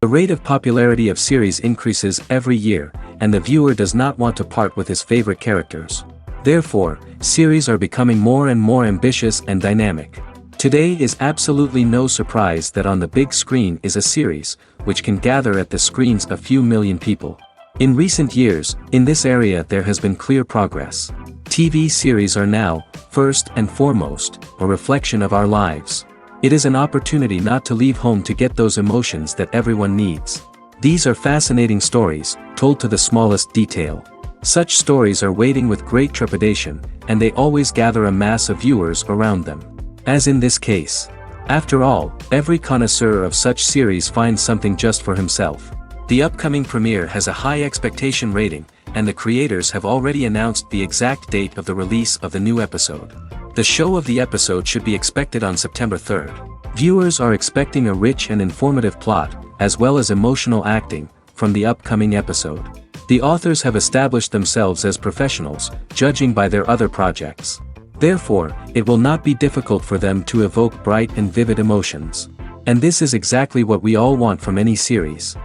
The rate of popularity of series increases every year, and the viewer does not want to part with his favorite characters. Therefore, series are becoming more and more ambitious and dynamic. Today is absolutely no surprise that on the big screen is a series, which can gather at the screens a few million people. In recent years, in this area there has been clear progress. TV series are now, first and foremost, a reflection of our lives. It is an opportunity not to leave home to get those emotions that everyone needs. These are fascinating stories, told to the smallest detail. Such stories are waiting with great trepidation, and they always gather a mass of viewers around them. As in this case. After all, every connoisseur of such series finds something just for himself. The upcoming premiere has a high expectation rating, and the creators have already announced the exact date of the release of the new episode. The show of the episode should be expected on September 3rd. Viewers are expecting a rich and informative plot, as well as emotional acting, from the upcoming episode. The authors have established themselves as professionals, judging by their other projects. Therefore, it will not be difficult for them to evoke bright and vivid emotions. And this is exactly what we all want from any series.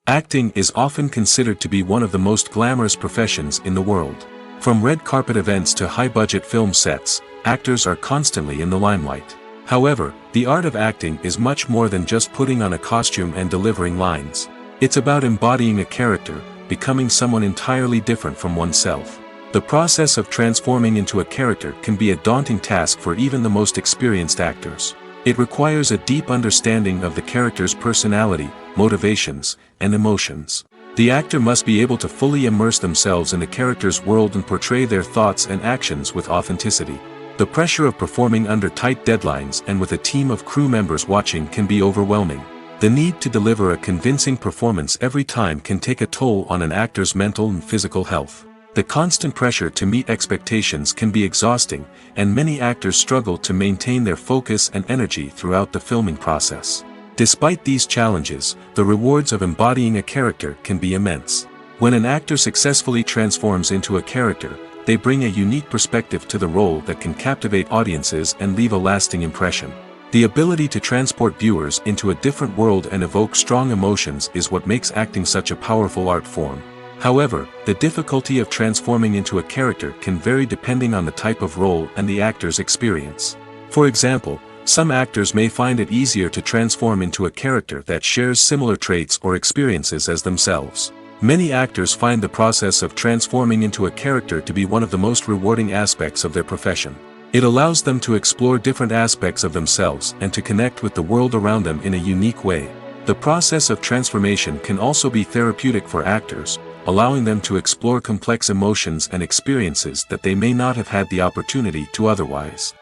Acting is often considered to be one of the most glamorous professions in the world. From red carpet events to high-budget film sets, actors are constantly in the limelight. However, the art of acting is much more than just putting on a costume and delivering lines. It's about embodying a character, becoming someone entirely different from oneself. The process of transforming into a character can be a daunting task for even the most experienced actors. It requires a deep understanding of the character's personality, motivations, and emotions. The actor must be able to fully immerse themselves in the character's world and portray their thoughts and actions with authenticity. The pressure of performing under tight deadlines and with a team of crew members watching can be overwhelming. The need to deliver a convincing performance every time can take a toll on an actor's mental and physical health. The constant pressure to meet expectations can be exhausting, and many actors struggle to maintain their focus and energy throughout the filming process. Despite these challenges, the rewards of embodying a character can be immense. When an actor successfully transforms into a character, they bring a unique perspective to the role that can captivate audiences and leave a lasting impression. The ability to transport viewers into a different world and evoke strong emotions is what makes acting such a powerful art form. However, the difficulty of transforming into a character can vary depending on the type of role and the actor's experience. For example, some actors may find it easier to transform into a character that shares similar traits or experiences as themselves. Many actors find the process of transforming into a character to be one of the most rewarding aspects of their profession. It allows them to explore different aspects of themselves and to connect with the world around them in a unique way. The process of transformation can also be therapeutic for actors, allowing them to explore complex emotions and experiences that they may not have had the opportunity to otherwise.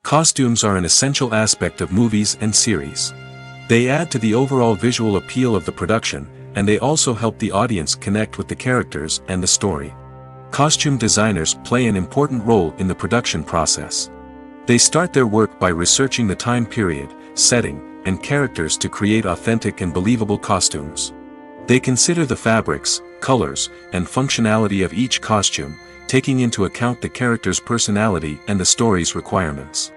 Costumes are an essential aspect of movies and series. They add to the overall visual appeal of the production, and they also help the audience connect with the characters and the story. Costume designers play an important role in the production process. They start their work by researching the time period, setting, and characters to create authentic and believable costumes. They consider the fabrics, colors, and functionality of each costume, taking into account the character's personality and the story's requirements.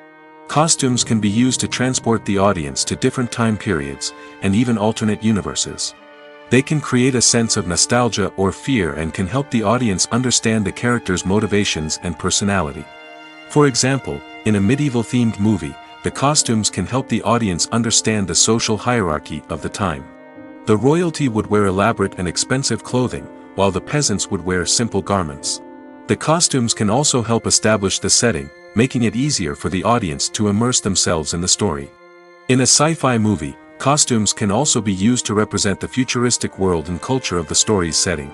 Costumes can be used to transport the audience to different time periods, and even alternate universes. They can create a sense of nostalgia or fear and can help the audience understand the character's motivations and personality. For example, in a medieval-themed movie, the costumes can help the audience understand the social hierarchy of the time. The royalty would wear elaborate and expensive clothing, while the peasants would wear simple garments. The costumes can also help establish the setting, making it easier for the audience to immerse themselves in the story. In a sci-fi movie, costumes can also be used to represent the futuristic world and culture of the story's setting.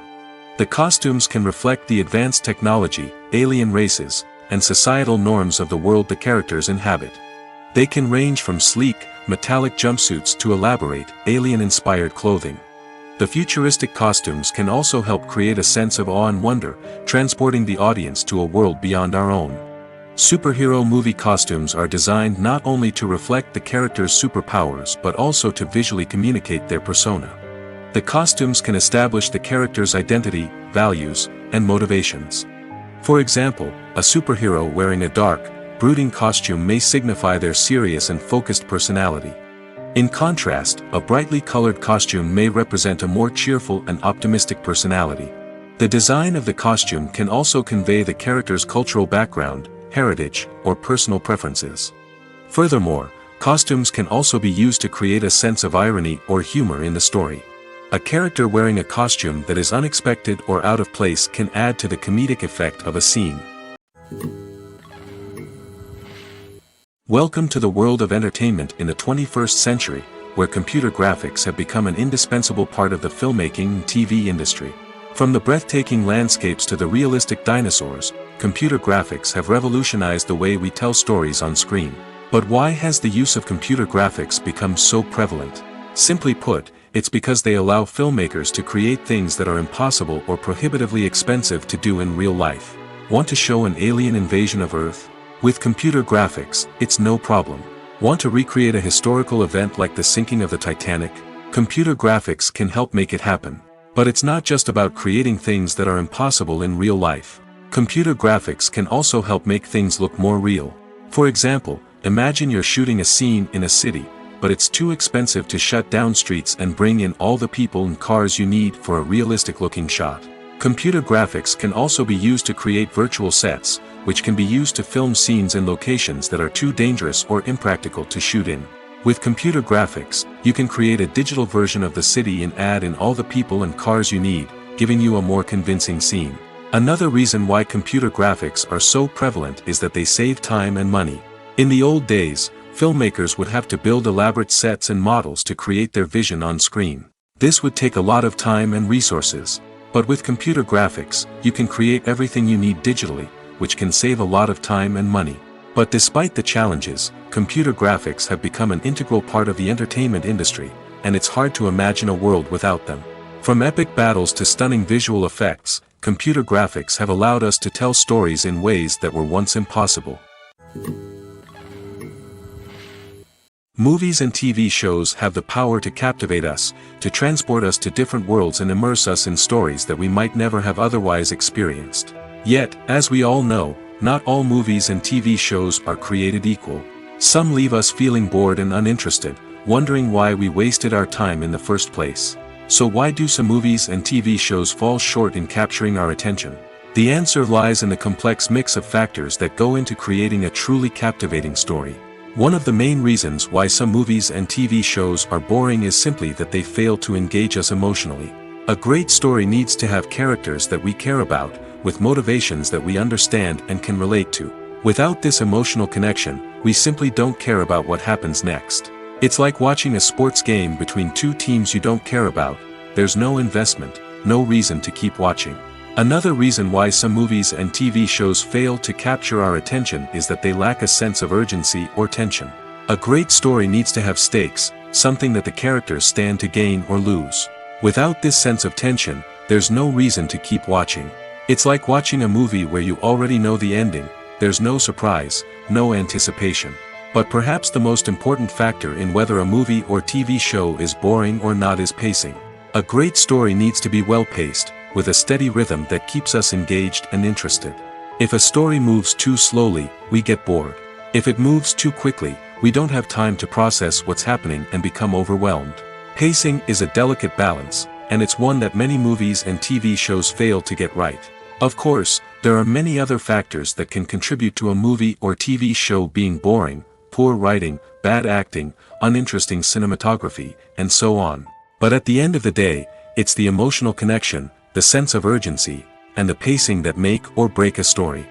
The costumes can reflect the advanced technology, alien races, and societal norms of the world the characters inhabit. They can range from sleek, metallic jumpsuits to elaborate, alien-inspired clothing. The futuristic costumes can also help create a sense of awe and wonder, transporting the audience to a world beyond our own. Superhero movie costumes are designed not only to reflect the character's superpowers but also to visually communicate their persona. The costumes can establish the character's identity, values, and motivations. For example, a superhero wearing a dark, brooding costume may signify their serious and focused personality. In contrast, a brightly colored costume may represent a more cheerful and optimistic personality. The design of the costume can also convey the character's cultural background, heritage, or personal preferences. Furthermore, costumes can also be used to create a sense of irony or humor in the story. A character wearing a costume that is unexpected or out of place can add to the comedic effect of a scene. Welcome to the world of entertainment in the 21st century, where computer graphics have become an indispensable part of the filmmaking and TV industry. From the breathtaking landscapes to the realistic dinosaurs, computer graphics have revolutionized the way we tell stories on screen. But why has the use of computer graphics become so prevalent? Simply put, it's because they allow filmmakers to create things that are impossible or prohibitively expensive to do in real life. Want to show an alien invasion of Earth? With computer graphics, it's no problem. Want to recreate a historical event like the sinking of the Titanic? Computer graphics can help make it happen. But it's not just about creating things that are impossible in real life. Computer graphics can also help make things look more real. For example, imagine you're shooting a scene in a city, but it's too expensive to shut down streets and bring in all the people and cars you need for a realistic-looking shot. Computer graphics can also be used to create virtual sets, which can be used to film scenes in locations that are too dangerous or impractical to shoot in. With computer graphics, you can create a digital version of the city and add in all the people and cars you need, giving you a more convincing scene. Another reason why computer graphics are so prevalent is that they save time and money. In the old days, filmmakers would have to build elaborate sets and models to create their vision on screen. This would take a lot of time and resources. But with computer graphics, you can create everything you need digitally, which can save a lot of time and money. But despite the challenges, computer graphics have become an integral part of the entertainment industry, and it's hard to imagine a world without them. From epic battles to stunning visual effects, computer graphics have allowed us to tell stories in ways that were once impossible. Movies and TV shows have the power to captivate us, to transport us to different worlds and immerse us in stories that we might never have otherwise experienced. Yet, as we all know, not all movies and TV shows are created equal. Some leave us feeling bored and uninterested, wondering why we wasted our time in the first place. So why do some movies and TV shows fall short in capturing our attention? The answer lies in the complex mix of factors that go into creating a truly captivating story. One of the main reasons why some movies and TV shows are boring is simply that they fail to engage us emotionally. A great story needs to have characters that we care about, with motivations that we understand and can relate to. Without this emotional connection, we simply don't care about what happens next. It's like watching a sports game between two teams you don't care about. There's no investment, no reason to keep watching. Another reason why some movies and TV shows fail to capture our attention is that they lack a sense of urgency or tension. A great story needs to have stakes, something that the characters stand to gain or lose. Without this sense of tension, there's no reason to keep watching. It's like watching a movie where you already know the ending, there's no surprise, no anticipation. But perhaps the most important factor in whether a movie or TV show is boring or not is pacing. A great story needs to be well-paced, with a steady rhythm that keeps us engaged and interested. If a story moves too slowly, we get bored. If it moves too quickly, we don't have time to process what's happening and become overwhelmed. Pacing is a delicate balance, and it's one that many movies and TV shows fail to get right. Of course, there are many other factors that can contribute to a movie or TV show being boring: poor writing, bad acting, uninteresting cinematography, and so on. But at the end of the day, it's the emotional connection, the sense of urgency, and the pacing that make or break a story.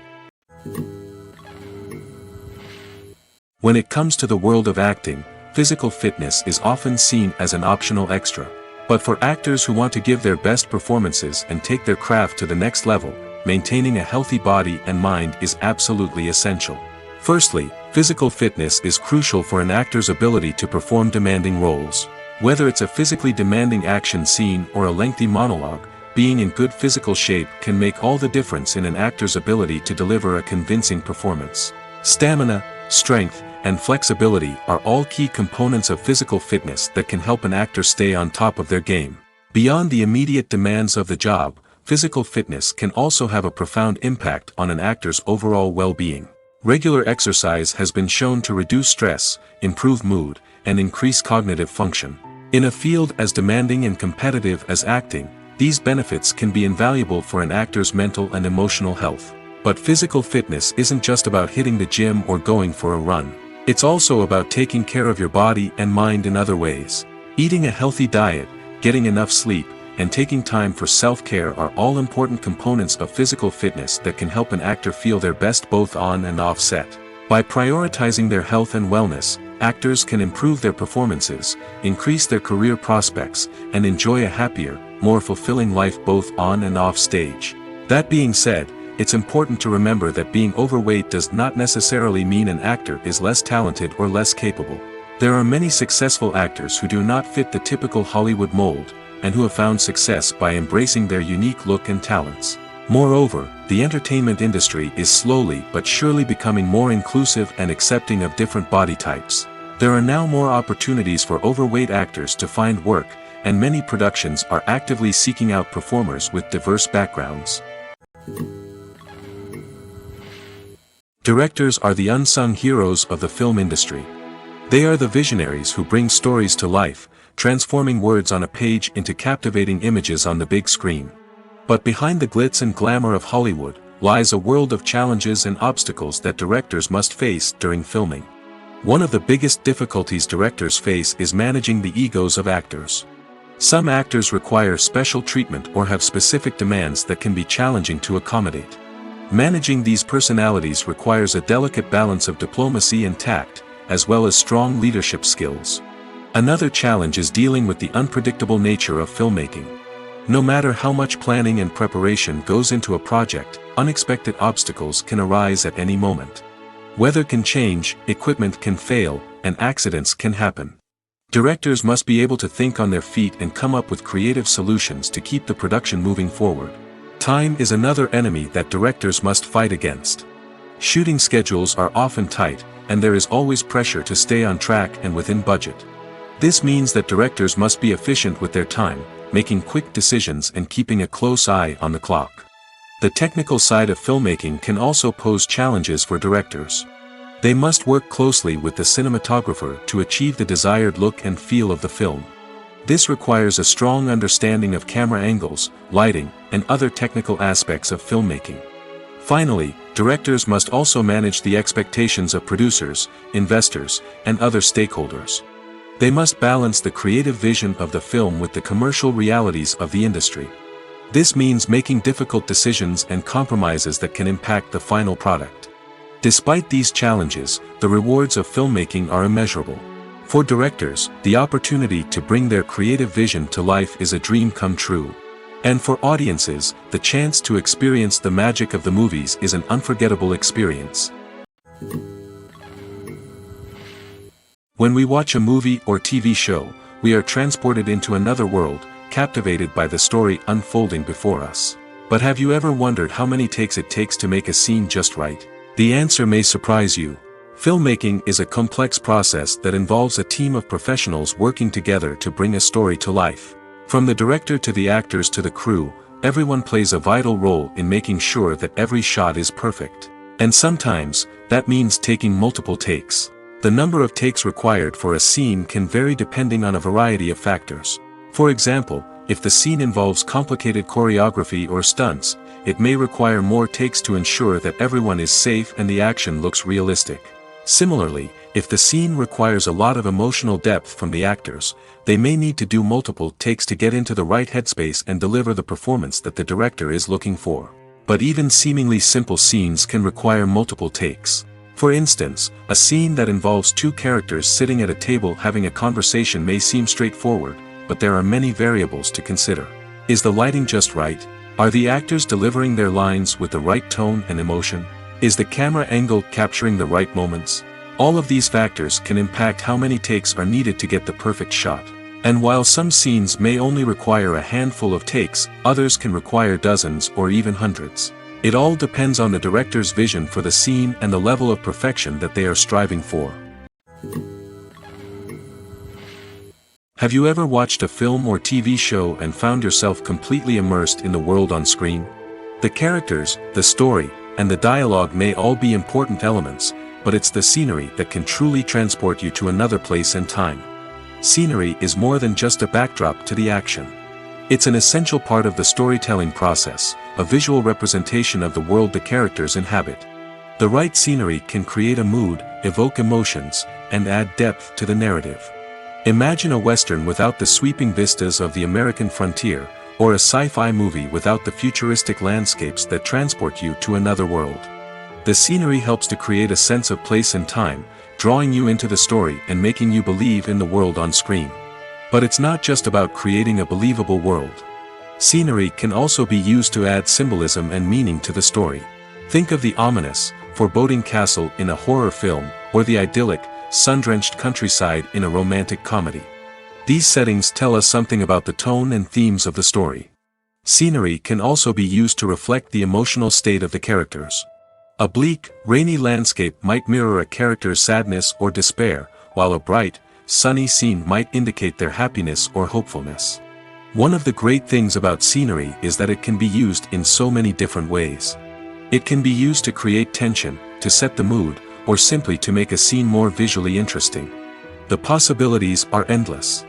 When it comes to the world of acting, physical fitness is often seen as an optional extra. But for actors who want to give their best performances and take their craft to the next level, maintaining a healthy body and mind is absolutely essential. Firstly, physical fitness is crucial for an actor's ability to perform demanding roles. Whether it's a physically demanding action scene or a lengthy monologue, being in good physical shape can make all the difference in an actor's ability to deliver a convincing performance. Stamina, strength, and flexibility are all key components of physical fitness that can help an actor stay on top of their game. Beyond the immediate demands of the job, physical fitness can also have a profound impact on an actor's overall well-being. Regular exercise has been shown to reduce stress, improve mood, and increase cognitive function. In a field as demanding and competitive as acting, these benefits can be invaluable for an actor's mental and emotional health. But physical fitness isn't just about hitting the gym or going for a run. It's also about taking care of your body and mind in other ways. Eating a healthy diet, getting enough sleep, and taking time for self-care are all important components of physical fitness that can help an actor feel their best both on and off set. By prioritizing their health and wellness, actors can improve their performances, increase their career prospects, and enjoy a happier, more fulfilling life both on and off stage. That being said, it's important to remember that being overweight does not necessarily mean an actor is less talented or less capable. There are many successful actors who do not fit the typical Hollywood mold, and who have found success by embracing their unique look and talents. Moreover, the entertainment industry is slowly but surely becoming more inclusive and accepting of different body types. There are now more opportunities for overweight actors to find work, and many productions are actively seeking out performers with diverse backgrounds. Directors are the unsung heroes of the film industry. They are the visionaries who bring stories to life, transforming words on a page into captivating images on the big screen. But behind the glitz and glamour of Hollywood, lies a world of challenges and obstacles that directors must face during filming. One of the biggest difficulties directors face is managing the egos of actors. Some actors require special treatment or have specific demands that can be challenging to accommodate. Managing these personalities requires a delicate balance of diplomacy and tact, as well as strong leadership skills. Another challenge is dealing with the unpredictable nature of filmmaking. No matter how much planning and preparation goes into a project, unexpected obstacles can arise at any moment. Weather can change, equipment can fail, and accidents can happen. Directors must be able to think on their feet and come up with creative solutions to keep the production moving forward. Time is another enemy that directors must fight against. Shooting schedules are often tight, and there is always pressure to stay on track and within budget. This means that directors must be efficient with their time, making quick decisions and keeping a close eye on the clock. The technical side of filmmaking can also pose challenges for directors. They must work closely with the cinematographer to achieve the desired look and feel of the film. This requires a strong understanding of camera angles, lighting, and other technical aspects of filmmaking. Finally, directors must also manage the expectations of producers, investors, and other stakeholders. They must balance the creative vision of the film with the commercial realities of the industry. This means making difficult decisions and compromises that can impact the final product. Despite these challenges, the rewards of filmmaking are immeasurable. For directors, the opportunity to bring their creative vision to life is a dream come true. And for audiences, the chance to experience the magic of the movies is an unforgettable experience. When we watch a movie or TV show, we are transported into another world, captivated by the story unfolding before us. But have you ever wondered how many takes it takes to make a scene just right? The answer may surprise you. Filmmaking is a complex process that involves a team of professionals working together to bring a story to life. From the director to the actors to the crew, everyone plays a vital role in making sure that every shot is perfect. And sometimes, that means taking multiple takes. The number of takes required for a scene can vary depending on a variety of factors. For example, if the scene involves complicated choreography or stunts, it may require more takes to ensure that everyone is safe and the action looks realistic. Similarly, if the scene requires a lot of emotional depth from the actors, they may need to do multiple takes to get into the right headspace and deliver the performance that the director is looking for. But even seemingly simple scenes can require multiple takes. For instance, a scene that involves two characters sitting at a table having a conversation may seem straightforward, but there are many variables to consider. Is the lighting just right? Are the actors delivering their lines with the right tone and emotion? Is the camera angle capturing the right moments? All of these factors can impact how many takes are needed to get the perfect shot. And while some scenes may only require a handful of takes, others can require dozens or even hundreds. It all depends on the director's vision for the scene and the level of perfection that they are striving for. Have you ever watched a film or TV show and found yourself completely immersed in the world on screen? The characters, the story, and the dialogue may all be important elements, but it's the scenery that can truly transport you to another place and time. Scenery is more than just a backdrop to the action. It's an essential part of the storytelling process, a visual representation of the world the characters inhabit. The right scenery can create a mood, evoke emotions, and add depth to the narrative. Imagine a Western without the sweeping vistas of the American frontier, or a sci-fi movie without the futuristic landscapes that transport you to another world. The scenery helps to create a sense of place and time, drawing you into the story and making you believe in the world on screen. But it's not just about creating a believable world. Scenery can also be used to add symbolism and meaning to the story. Think of the ominous, foreboding castle in a horror film, or the idyllic, sun-drenched countryside in a romantic comedy. These settings tell us something about the tone and themes of the story. Scenery can also be used to reflect the emotional state of the characters. A bleak, rainy landscape might mirror a character's sadness or despair, while a bright, sunny scene might indicate their happiness or hopefulness. One of the great things about scenery is that it can be used in so many different ways. It can be used to create tension, to set the mood, or simply to make a scene more visually interesting. The possibilities are endless.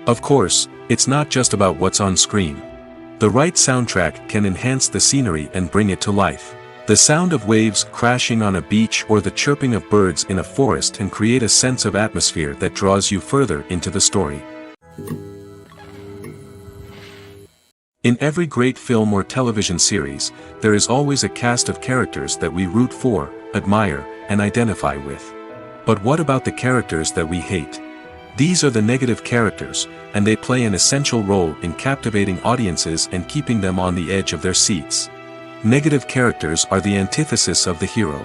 Of course, it's not just about what's on screen. The right soundtrack can enhance the scenery and bring it to life. The sound of waves crashing on a beach or the chirping of birds in a forest can create a sense of atmosphere that draws you further into the story. In every great film or television series, there is always a cast of characters that we root for, admire, and identify with. But what about the characters that we hate? These are the negative characters, and they play an essential role in captivating audiences and keeping them on the edge of their seats. Negative characters are the antithesis of the hero.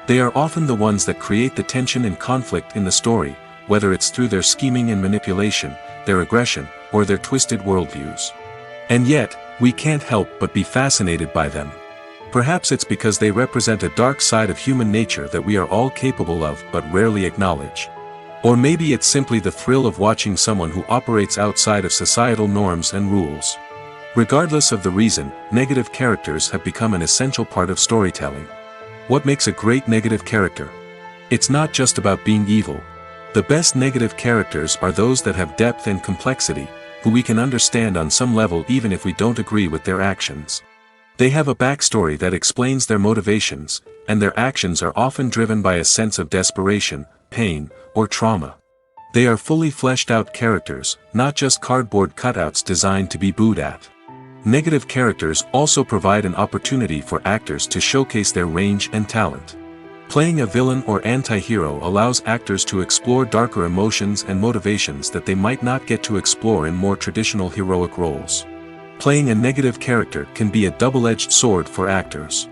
They are often the ones that create the tension and conflict in the story, whether it's through their scheming and manipulation, their aggression, or their twisted worldviews. And yet, we can't help but be fascinated by them. Perhaps it's because they represent a dark side of human nature that we are all capable of but rarely acknowledge. Or maybe it's simply the thrill of watching someone who operates outside of societal norms and rules. Regardless of the reason, negative characters have become an essential part of storytelling. What makes a great negative character? It's not just about being evil. The best negative characters are those that have depth and complexity, who we can understand on some level even if we don't agree with their actions. They have a backstory that explains their motivations, and their actions are often driven by a sense of desperation, pain, or trauma. They are fully fleshed out characters, not just cardboard cutouts designed to be booed at. Negative characters also provide an opportunity for actors to showcase their range and talent. Playing a villain or anti-hero allows actors to explore darker emotions and motivations that they might not get to explore in more traditional heroic roles. Playing a negative character can be a double-edged sword for actors.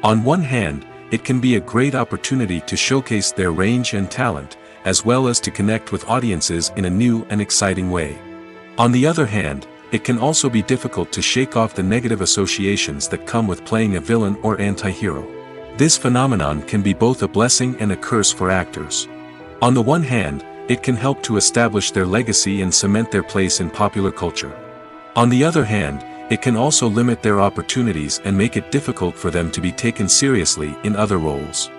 On one hand, it can be a great opportunity to showcase their range and talent, as well as to connect with audiences in a new and exciting way. On the other hand, it can also be difficult to shake off the negative associations that come with playing a villain or anti-hero. This phenomenon can be both a blessing and a curse for actors. On the one hand, it can help to establish their legacy and cement their place in popular culture. On the other hand, it can also limit their opportunities and make it difficult for them to be taken seriously in other roles.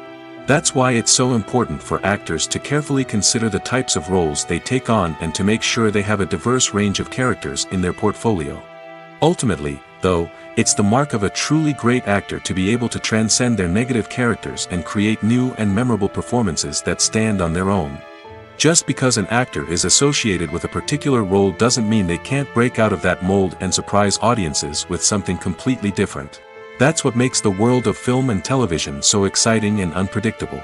That's why it's so important for actors to carefully consider the types of roles they take on and to make sure they have a diverse range of characters in their portfolio. Ultimately, though, it's the mark of a truly great actor to be able to transcend their negative characters and create new and memorable performances that stand on their own. Just because an actor is associated with a particular role doesn't mean they can't break out of that mold and surprise audiences with something completely different. That's what makes the world of film and television so exciting and unpredictable.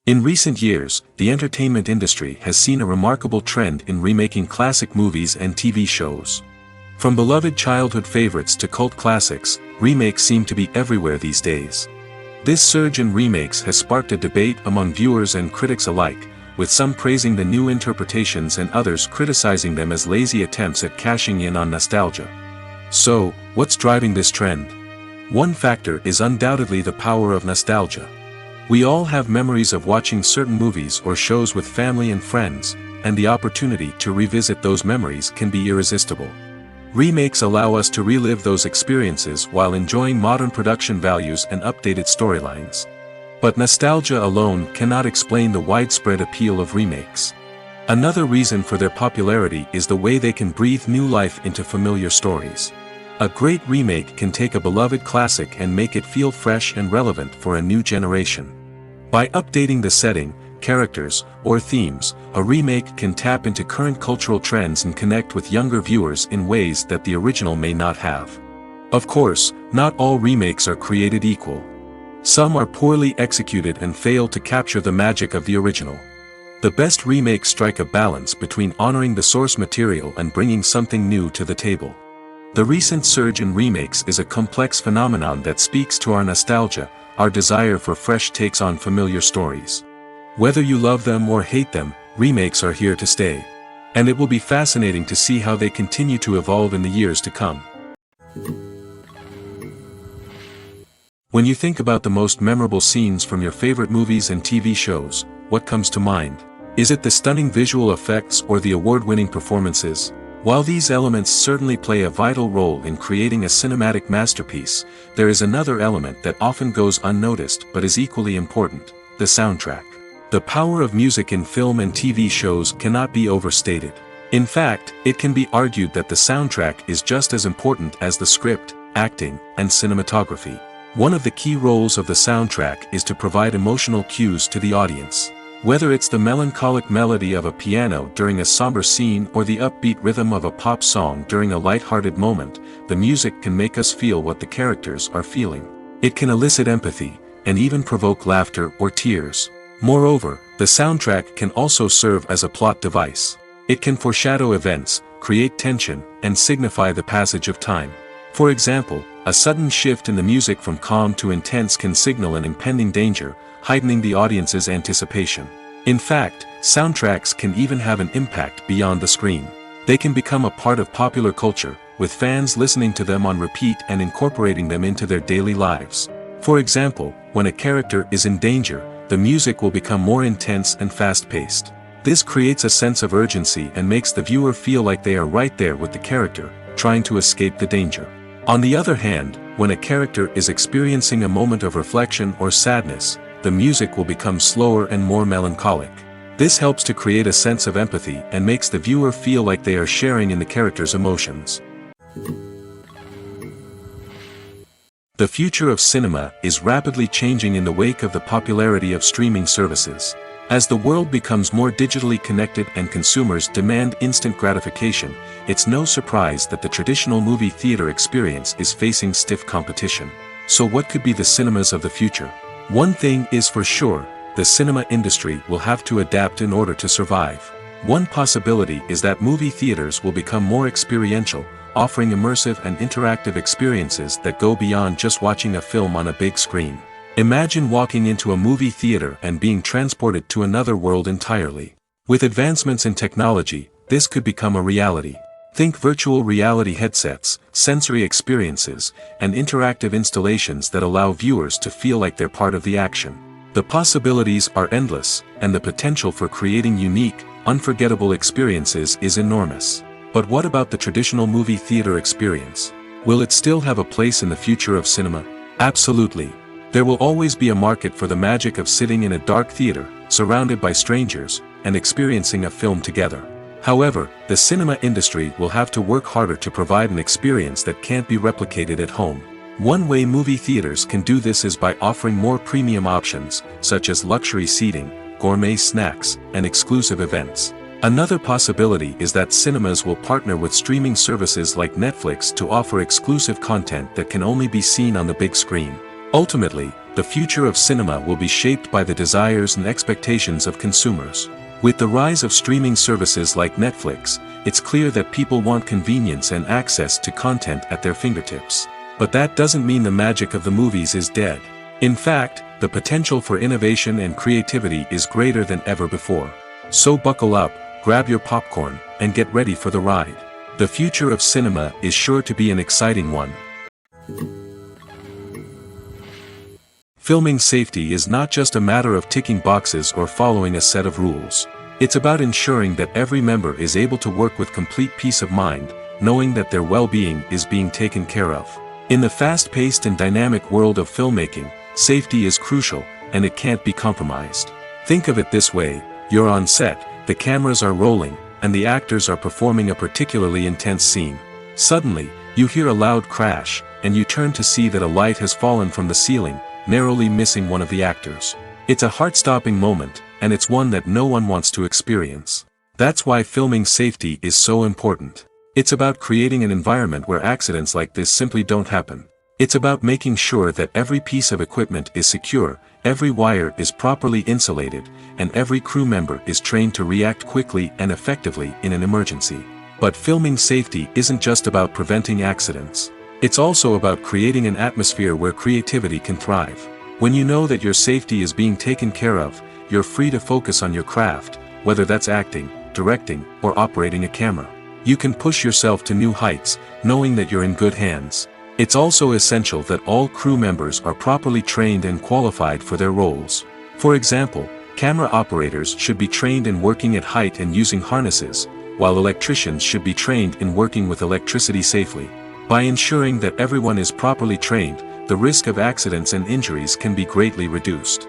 In recent years, the entertainment industry has seen a remarkable trend in remaking classic movies and TV shows. From beloved childhood favorites to cult classics, remakes seem to be everywhere these days. This surge in remakes has sparked a debate among viewers and critics alike, with some praising the new interpretations and others criticizing them as lazy attempts at cashing in on nostalgia. So, what's driving this trend? One factor is undoubtedly the power of nostalgia. We all have memories of watching certain movies or shows with family and friends, and the opportunity to revisit those memories can be irresistible. Remakes allow us to relive those experiences while enjoying modern production values and updated storylines. But nostalgia alone cannot explain the widespread appeal of remakes. Another reason for their popularity is the way they can breathe new life into familiar stories. A great remake can take a beloved classic and make it feel fresh and relevant for a new generation. By updating the setting, characters, or themes, a remake can tap into current cultural trends and connect with younger viewers in ways that the original may not have. Of course, not all remakes are created equal. Some are poorly executed and fail to capture the magic of the original. The best remakes strike a balance between honoring the source material and bringing something new to the table. The recent surge in remakes is a complex phenomenon that speaks to our nostalgia, our desire for fresh takes on familiar stories. Whether you love them or hate them, remakes are here to stay. And it will be fascinating to see how they continue to evolve in the years to come. When you think about the most memorable scenes from your favorite movies and TV shows, what comes to mind? Is it the stunning visual effects or the award-winning performances? While these elements certainly play a vital role in creating a cinematic masterpiece, there is another element that often goes unnoticed but is equally important: the soundtrack. The power of music in film and TV shows cannot be overstated. In fact, it can be argued that the soundtrack is just as important as the script, acting, and cinematography. One of the key roles of the soundtrack is to provide emotional cues to the audience. Whether it's the melancholic melody of a piano during a somber scene or the upbeat rhythm of a pop song during a light-hearted moment, the music can make us feel what the characters are feeling. It can elicit empathy, and even provoke laughter or tears. Moreover, the soundtrack can also serve as a plot device. It can foreshadow events, create tension, and signify the passage of time. For example, a sudden shift in the music from calm to intense can signal an impending danger, heightening the audience's anticipation. In fact, soundtracks can even have an impact beyond the screen. They can become a part of popular culture, with fans listening to them on repeat and incorporating them into their daily lives. For example, when a character is in danger, the music will become more intense and fast-paced. This creates a sense of urgency and makes the viewer feel like they are right there with the character, trying to escape the danger. On the other hand, when a character is experiencing a moment of reflection or sadness, the music will become slower and more melancholic. This helps to create a sense of empathy and makes the viewer feel like they are sharing in the character's emotions. The future of cinema is rapidly changing in the wake of the popularity of streaming services. As the world becomes more digitally connected and consumers demand instant gratification, it's no surprise that the traditional movie theater experience is facing stiff competition. So what could be the cinemas of the future? One thing is for sure, the cinema industry will have to adapt in order to survive. One possibility is that movie theaters will become more experiential, offering immersive and interactive experiences that go beyond just watching a film on a big screen. Imagine walking into a movie theater and being transported to another world entirely. With advancements in technology, this could become a reality. Think virtual reality headsets, sensory experiences, and interactive installations that allow viewers to feel like they're part of the action. The possibilities are endless, and the potential for creating unique, unforgettable experiences is enormous. But what about the traditional movie theater experience? Will it still have a place in the future of cinema? Absolutely. There will always be a market for the magic of sitting in a dark theater, surrounded by strangers, and experiencing a film together. However, the cinema industry will have to work harder to provide an experience that can't be replicated at home. One way movie theaters can do this is by offering more premium options, such as luxury seating, gourmet snacks, and exclusive events. Another possibility is that cinemas will partner with streaming services like Netflix to offer exclusive content that can only be seen on the big screen. Ultimately, the future of cinema will be shaped by the desires and expectations of consumers. With the rise of streaming services like Netflix, it's clear that people want convenience and access to content at their fingertips. But that doesn't mean the magic of the movies is dead. In fact, the potential for innovation and creativity is greater than ever before. So buckle up, grab your popcorn, and get ready for the ride. The future of cinema is sure to be an exciting one. Filming safety is not just a matter of ticking boxes or following a set of rules. It's about ensuring that every member is able to work with complete peace of mind, knowing that their well-being is being taken care of. In the fast-paced and dynamic world of filmmaking, safety is crucial, and it can't be compromised. Think of it this way: you're on set, the cameras are rolling, and the actors are performing a particularly intense scene. Suddenly, you hear a loud crash, and you turn to see that a light has fallen from the ceiling, narrowly missing one of the actors. It's a heart-stopping moment, and it's one that no one wants to experience. That's why filming safety is so important. It's about creating an environment where accidents like this simply don't happen. It's about making sure that every piece of equipment is secure, every wire is properly insulated, and every crew member is trained to react quickly and effectively in an emergency. But filming safety isn't just about preventing accidents. It's also about creating an atmosphere where creativity can thrive. When you know that your safety is being taken care of, you're free to focus on your craft, whether that's acting, directing, or operating a camera. You can push yourself to new heights, knowing that you're in good hands. It's also essential that all crew members are properly trained and qualified for their roles. For example, camera operators should be trained in working at height and using harnesses, while electricians should be trained in working with electricity safely. By ensuring that everyone is properly trained, the risk of accidents and injuries can be greatly reduced.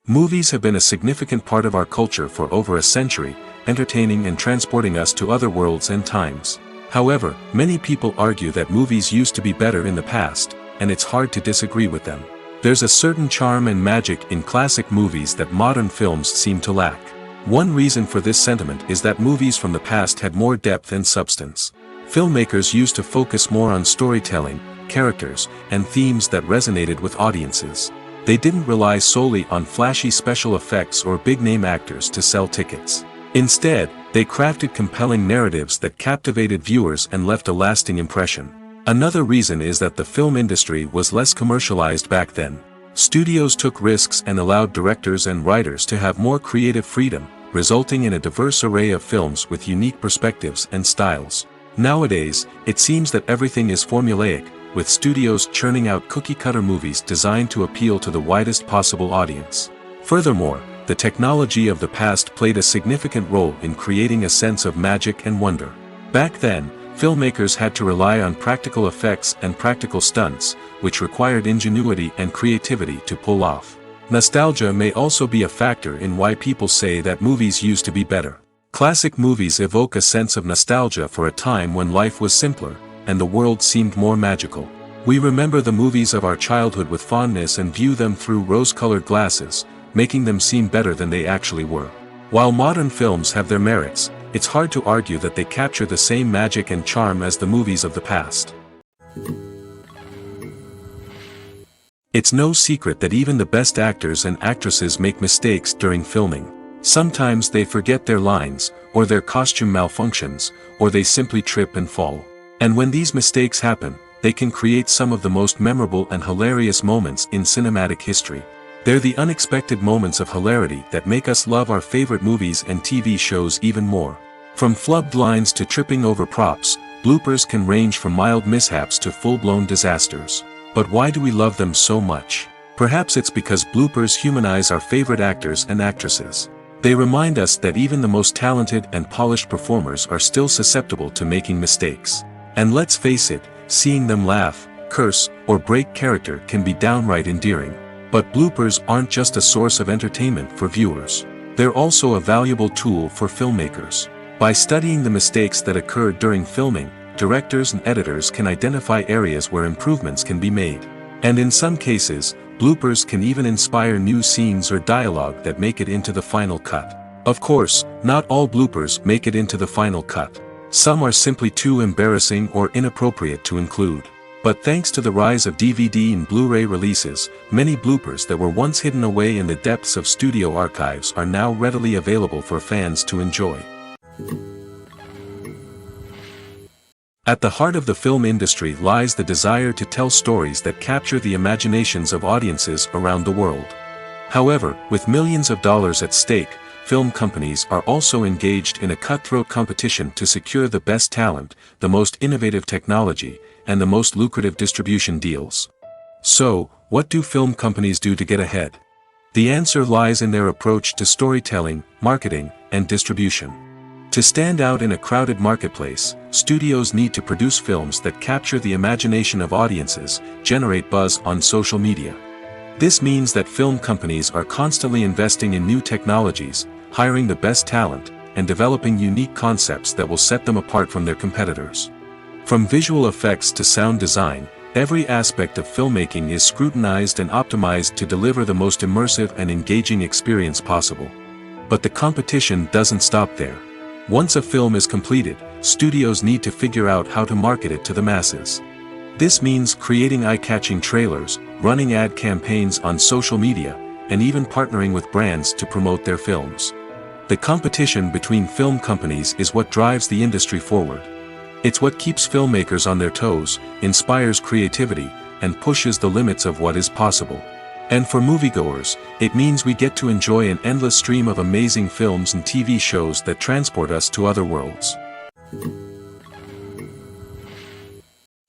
Movies have been a significant part of our culture for over a century, entertaining and transporting us to other worlds and times. However, many people argue that movies used to be better in the past, and it's hard to disagree with them. There's a certain charm and magic in classic movies that modern films seem to lack. One reason for this sentiment is that movies from the past had more depth and substance. Filmmakers used to focus more on storytelling, characters, and themes that resonated with audiences. They didn't rely solely on flashy special effects or big-name actors to sell tickets. Instead, they crafted compelling narratives that captivated viewers and left a lasting impression. Another reason is that the film industry was less commercialized back then. Studios took risks and allowed directors and writers to have more creative freedom, resulting in a diverse array of films with unique perspectives and styles. Nowadays, it seems that everything is formulaic, with studios churning out cookie-cutter movies designed to appeal to the widest possible audience. Furthermore, the technology of the past played a significant role in creating a sense of magic and wonder. Back then, filmmakers had to rely on practical effects and practical stunts, which required ingenuity and creativity to pull off. Nostalgia may also be a factor in why people say that movies used to be better. Classic movies evoke a sense of nostalgia for a time when life was simpler, and the world seemed more magical. We remember the movies of our childhood with fondness and view them through rose-colored glasses, making them seem better than they actually were. While modern films have their merits, it's hard to argue that they capture the same magic and charm as the movies of the past. It's no secret that even the best actors and actresses make mistakes during filming. Sometimes they forget their lines, or their costume malfunctions, or they simply trip and fall. And when these mistakes happen, they can create some of the most memorable and hilarious moments in cinematic history. They're the unexpected moments of hilarity that make us love our favorite movies and TV shows even more. From flubbed lines to tripping over props, bloopers can range from mild mishaps to full-blown disasters. But why do we love them so much? Perhaps it's because bloopers humanize our favorite actors and actresses. They remind us that even the most talented and polished performers are still susceptible to making mistakes. And let's face it, seeing them laugh, curse, or break character can be downright endearing. But bloopers aren't just a source of entertainment for viewers. They're also a valuable tool for filmmakers. By studying the mistakes that occurred during filming, directors and editors can identify areas where improvements can be made. And in some cases, bloopers can even inspire new scenes or dialogue that make it into the final cut. Of course, not all bloopers make it into the final cut. Some are simply too embarrassing or inappropriate to include. But thanks to the rise of DVD and Blu-ray releases, many bloopers that were once hidden away in the depths of studio archives are now readily available for fans to enjoy. At the heart of the film industry lies the desire to tell stories that capture the imaginations of audiences around the world. However, with millions of dollars at stake, film companies are also engaged in a cutthroat competition to secure the best talent, the most innovative technology, and the most lucrative distribution deals. So, what do film companies do to get ahead? The answer lies in their approach to storytelling, marketing, and distribution. To stand out in a crowded marketplace, studios need to produce films that capture the imagination of audiences, generate buzz on social media. This means that film companies are constantly investing in new technologies, hiring the best talent, and developing unique concepts that will set them apart from their competitors. From visual effects to sound design, every aspect of filmmaking is scrutinized and optimized to deliver the most immersive and engaging experience possible. But the competition doesn't stop there. Once a film is completed, studios need to figure out how to market it to the masses. This means creating eye-catching trailers, running ad campaigns on social media, and even partnering with brands to promote their films. The competition between film companies is what drives the industry forward. It's what keeps filmmakers on their toes, inspires creativity, and pushes the limits of what is possible. And for moviegoers, it means we get to enjoy an endless stream of amazing films and TV shows that transport us to other worlds.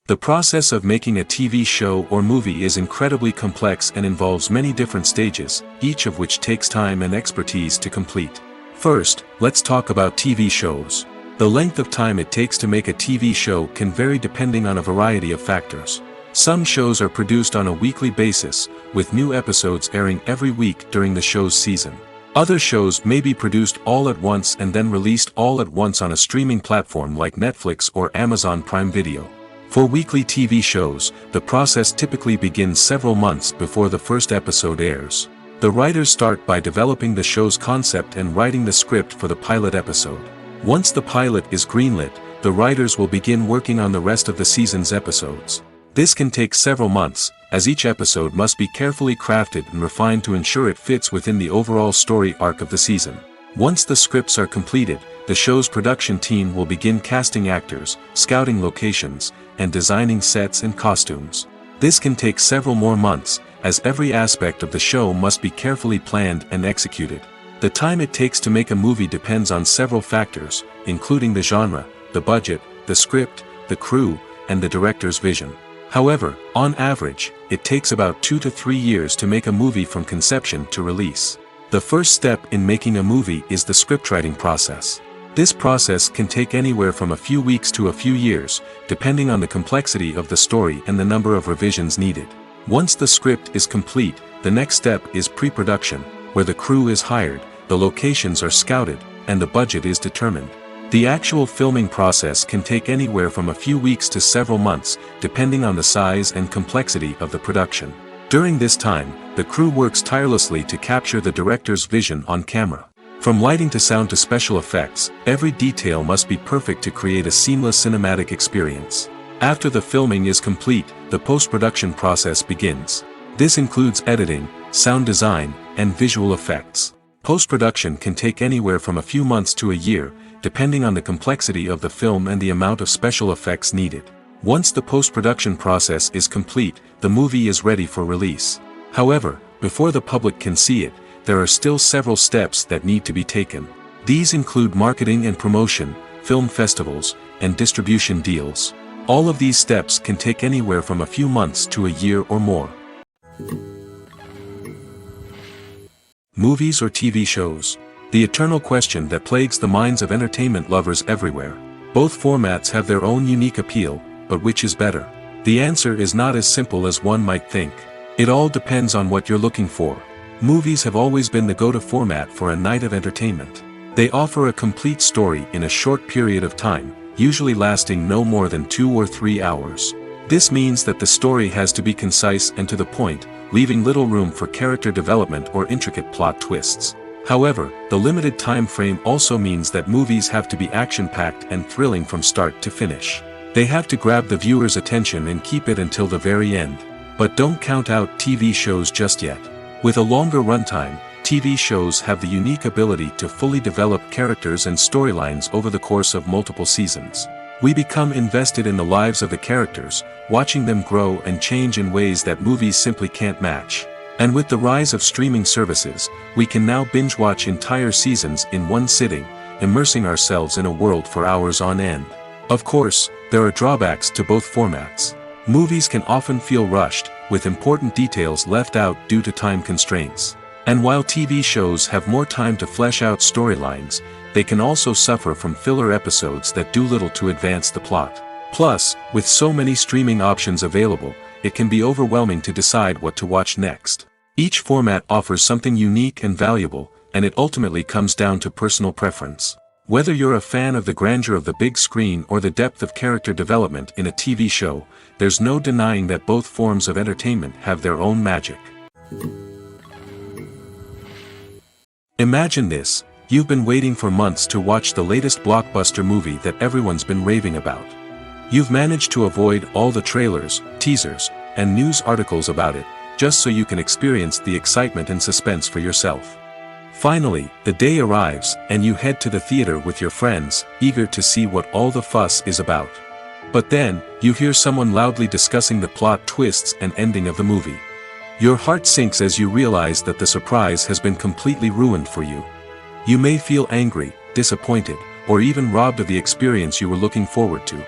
The process of making a TV show or movie is incredibly complex and involves many different stages, each of which takes time and expertise to complete. First, let's talk about TV shows. The length of time it takes to make a TV show can vary depending on a variety of factors. Some shows are produced on a weekly basis, with new episodes airing every week during the show's season. Other shows may be produced all at once and then released all at once on a streaming platform like Netflix or Amazon Prime Video. For weekly TV shows, the process typically begins several months before the first episode airs. The writers start by developing the show's concept and writing the script for the pilot episode. Once the pilot is greenlit, the writers will begin working on the rest of the season's episodes. This can take several months, as each episode must be carefully crafted and refined to ensure it fits within the overall story arc of the season. Once the scripts are completed, the show's production team will begin casting actors, scouting locations, and designing sets and costumes. This can take several more months, as every aspect of the show must be carefully planned and executed. The time it takes to make a movie depends on several factors, including the genre, the budget, the script, the crew, and the director's vision. However, on average, it takes about 2 to 3 years to make a movie from conception to release. The first step in making a movie is the scriptwriting process. This process can take anywhere from a few weeks to a few years, depending on the complexity of the story and the number of revisions needed. Once the script is complete, the next step is pre-production, where the crew is hired, the locations are scouted, and the budget is determined. The actual filming process can take anywhere from a few weeks to several months, depending on the size and complexity of the production. During this time, the crew works tirelessly to capture the director's vision on camera. From lighting to sound to special effects, every detail must be perfect to create a seamless cinematic experience. After the filming is complete, the post-production process begins. This includes editing, sound design, and visual effects. Post-production can take anywhere from a few months to a year, depending on the complexity of the film and the amount of special effects needed. Once the post-production process is complete, the movie is ready for release. However, before the public can see it, there are still several steps that need to be taken. These include marketing and promotion, film festivals, and distribution deals. All of these steps can take anywhere from a few months to a year or more. Movies or TV shows? The eternal question that plagues the minds of entertainment lovers everywhere. Both formats have their own unique appeal, but which is better? The answer is not as simple as one might think. It all depends on what you're looking for. Movies have always been the go-to format for a night of entertainment. They offer a complete story in a short period of time, usually lasting no more than 2 or 3 hours. This means that the story has to be concise and to the point, leaving little room for character development or intricate plot twists. However, the limited time frame also means that movies have to be action-packed and thrilling from start to finish. They have to grab the viewer's attention and keep it until the very end. But don't count out TV shows just yet. With a longer runtime, TV shows have the unique ability to fully develop characters and storylines over the course of multiple seasons. We become invested in the lives of the characters, watching them grow and change in ways that movies simply can't match. And with the rise of streaming services, we can now binge-watch entire seasons in one sitting, immersing ourselves in a world for hours on end. Of course, there are drawbacks to both formats. Movies can often feel rushed, with important details left out due to time constraints. And while TV shows have more time to flesh out storylines, they can also suffer from filler episodes that do little to advance the plot. Plus, with so many streaming options available, it can be overwhelming to decide what to watch next. Each format offers something unique and valuable, and it ultimately comes down to personal preference. Whether you're a fan of the grandeur of the big screen or the depth of character development in a TV show, there's no denying that both forms of entertainment have their own magic. Imagine this: you've been waiting for months to watch the latest blockbuster movie that everyone's been raving about. You've managed to avoid all the trailers, teasers, and news articles about it, just so you can experience the excitement and suspense for yourself. Finally, the day arrives, and you head to the theater with your friends, eager to see what all the fuss is about. But then, you hear someone loudly discussing the plot twists and ending of the movie. Your heart sinks as you realize that the surprise has been completely ruined for you. You may feel angry, disappointed, or even robbed of the experience you were looking forward to.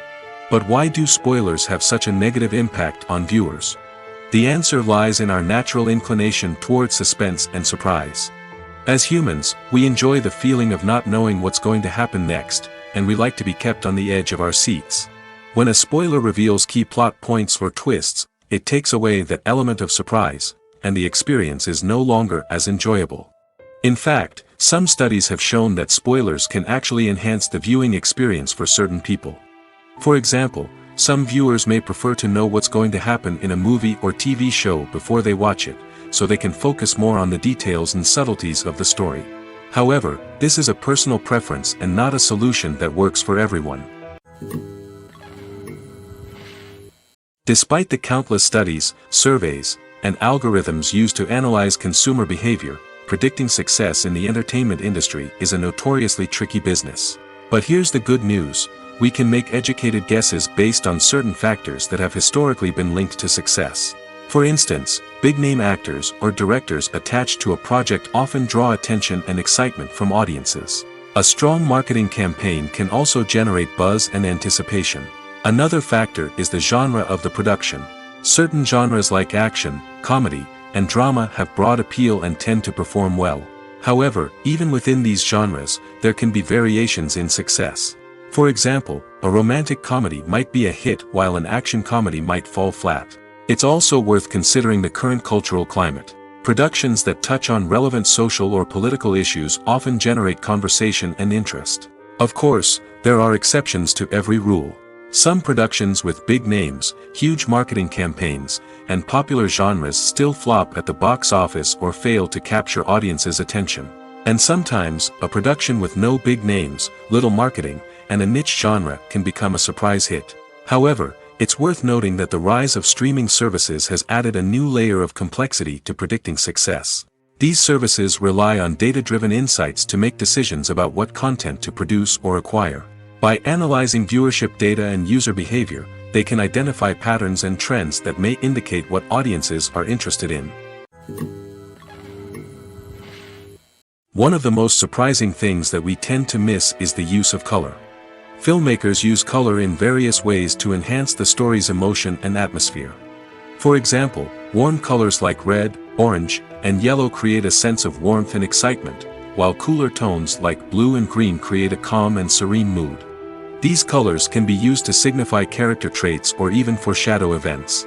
But why do spoilers have such a negative impact on viewers? The answer lies in our natural inclination toward suspense and surprise. As humans, we enjoy the feeling of not knowing what's going to happen next, and we like to be kept on the edge of our seats. When a spoiler reveals key plot points or twists, it takes away that element of surprise, and the experience is no longer as enjoyable. In fact, some studies have shown that spoilers can actually enhance the viewing experience for certain people. For example, some viewers may prefer to know what's going to happen in a movie or TV show before they watch it, so they can focus more on the details and subtleties of the story. However, this is a personal preference and not a solution that works for everyone. Despite the countless studies, surveys, and algorithms used to analyze consumer behavior, predicting success in the entertainment industry is a notoriously tricky business. But here's the good news: we can make educated guesses based on certain factors that have historically been linked to success. For instance, big-name actors or directors attached to a project often draw attention and excitement from audiences. A strong marketing campaign can also generate buzz and anticipation. Another factor is the genre of the production. Certain genres like action, comedy, and drama have broad appeal and tend to perform well. However, even within these genres, there can be variations in success. For example, a romantic comedy might be a hit while an action comedy might fall flat. It's also worth considering the current cultural climate. Productions that touch on relevant social or political issues often generate conversation and interest. Of course, there are exceptions to every rule. Some productions with big names, huge marketing campaigns, and popular genres still flop at the box office or fail to capture audiences' attention. And sometimes, a production with no big names, little marketing, and a niche genre can become a surprise hit. However, it's worth noting that the rise of streaming services has added a new layer of complexity to predicting success. These services rely on data-driven insights to make decisions about what content to produce or acquire. By analyzing viewership data and user behavior, they can identify patterns and trends that may indicate what audiences are interested in. One of the most surprising things that we tend to miss is the use of color. Filmmakers use color in various ways to enhance the story's emotion and atmosphere. For example, warm colors like red, orange, and yellow create a sense of warmth and excitement, while cooler tones like blue and green create a calm and serene mood. These colors can be used to signify character traits or even foreshadow events.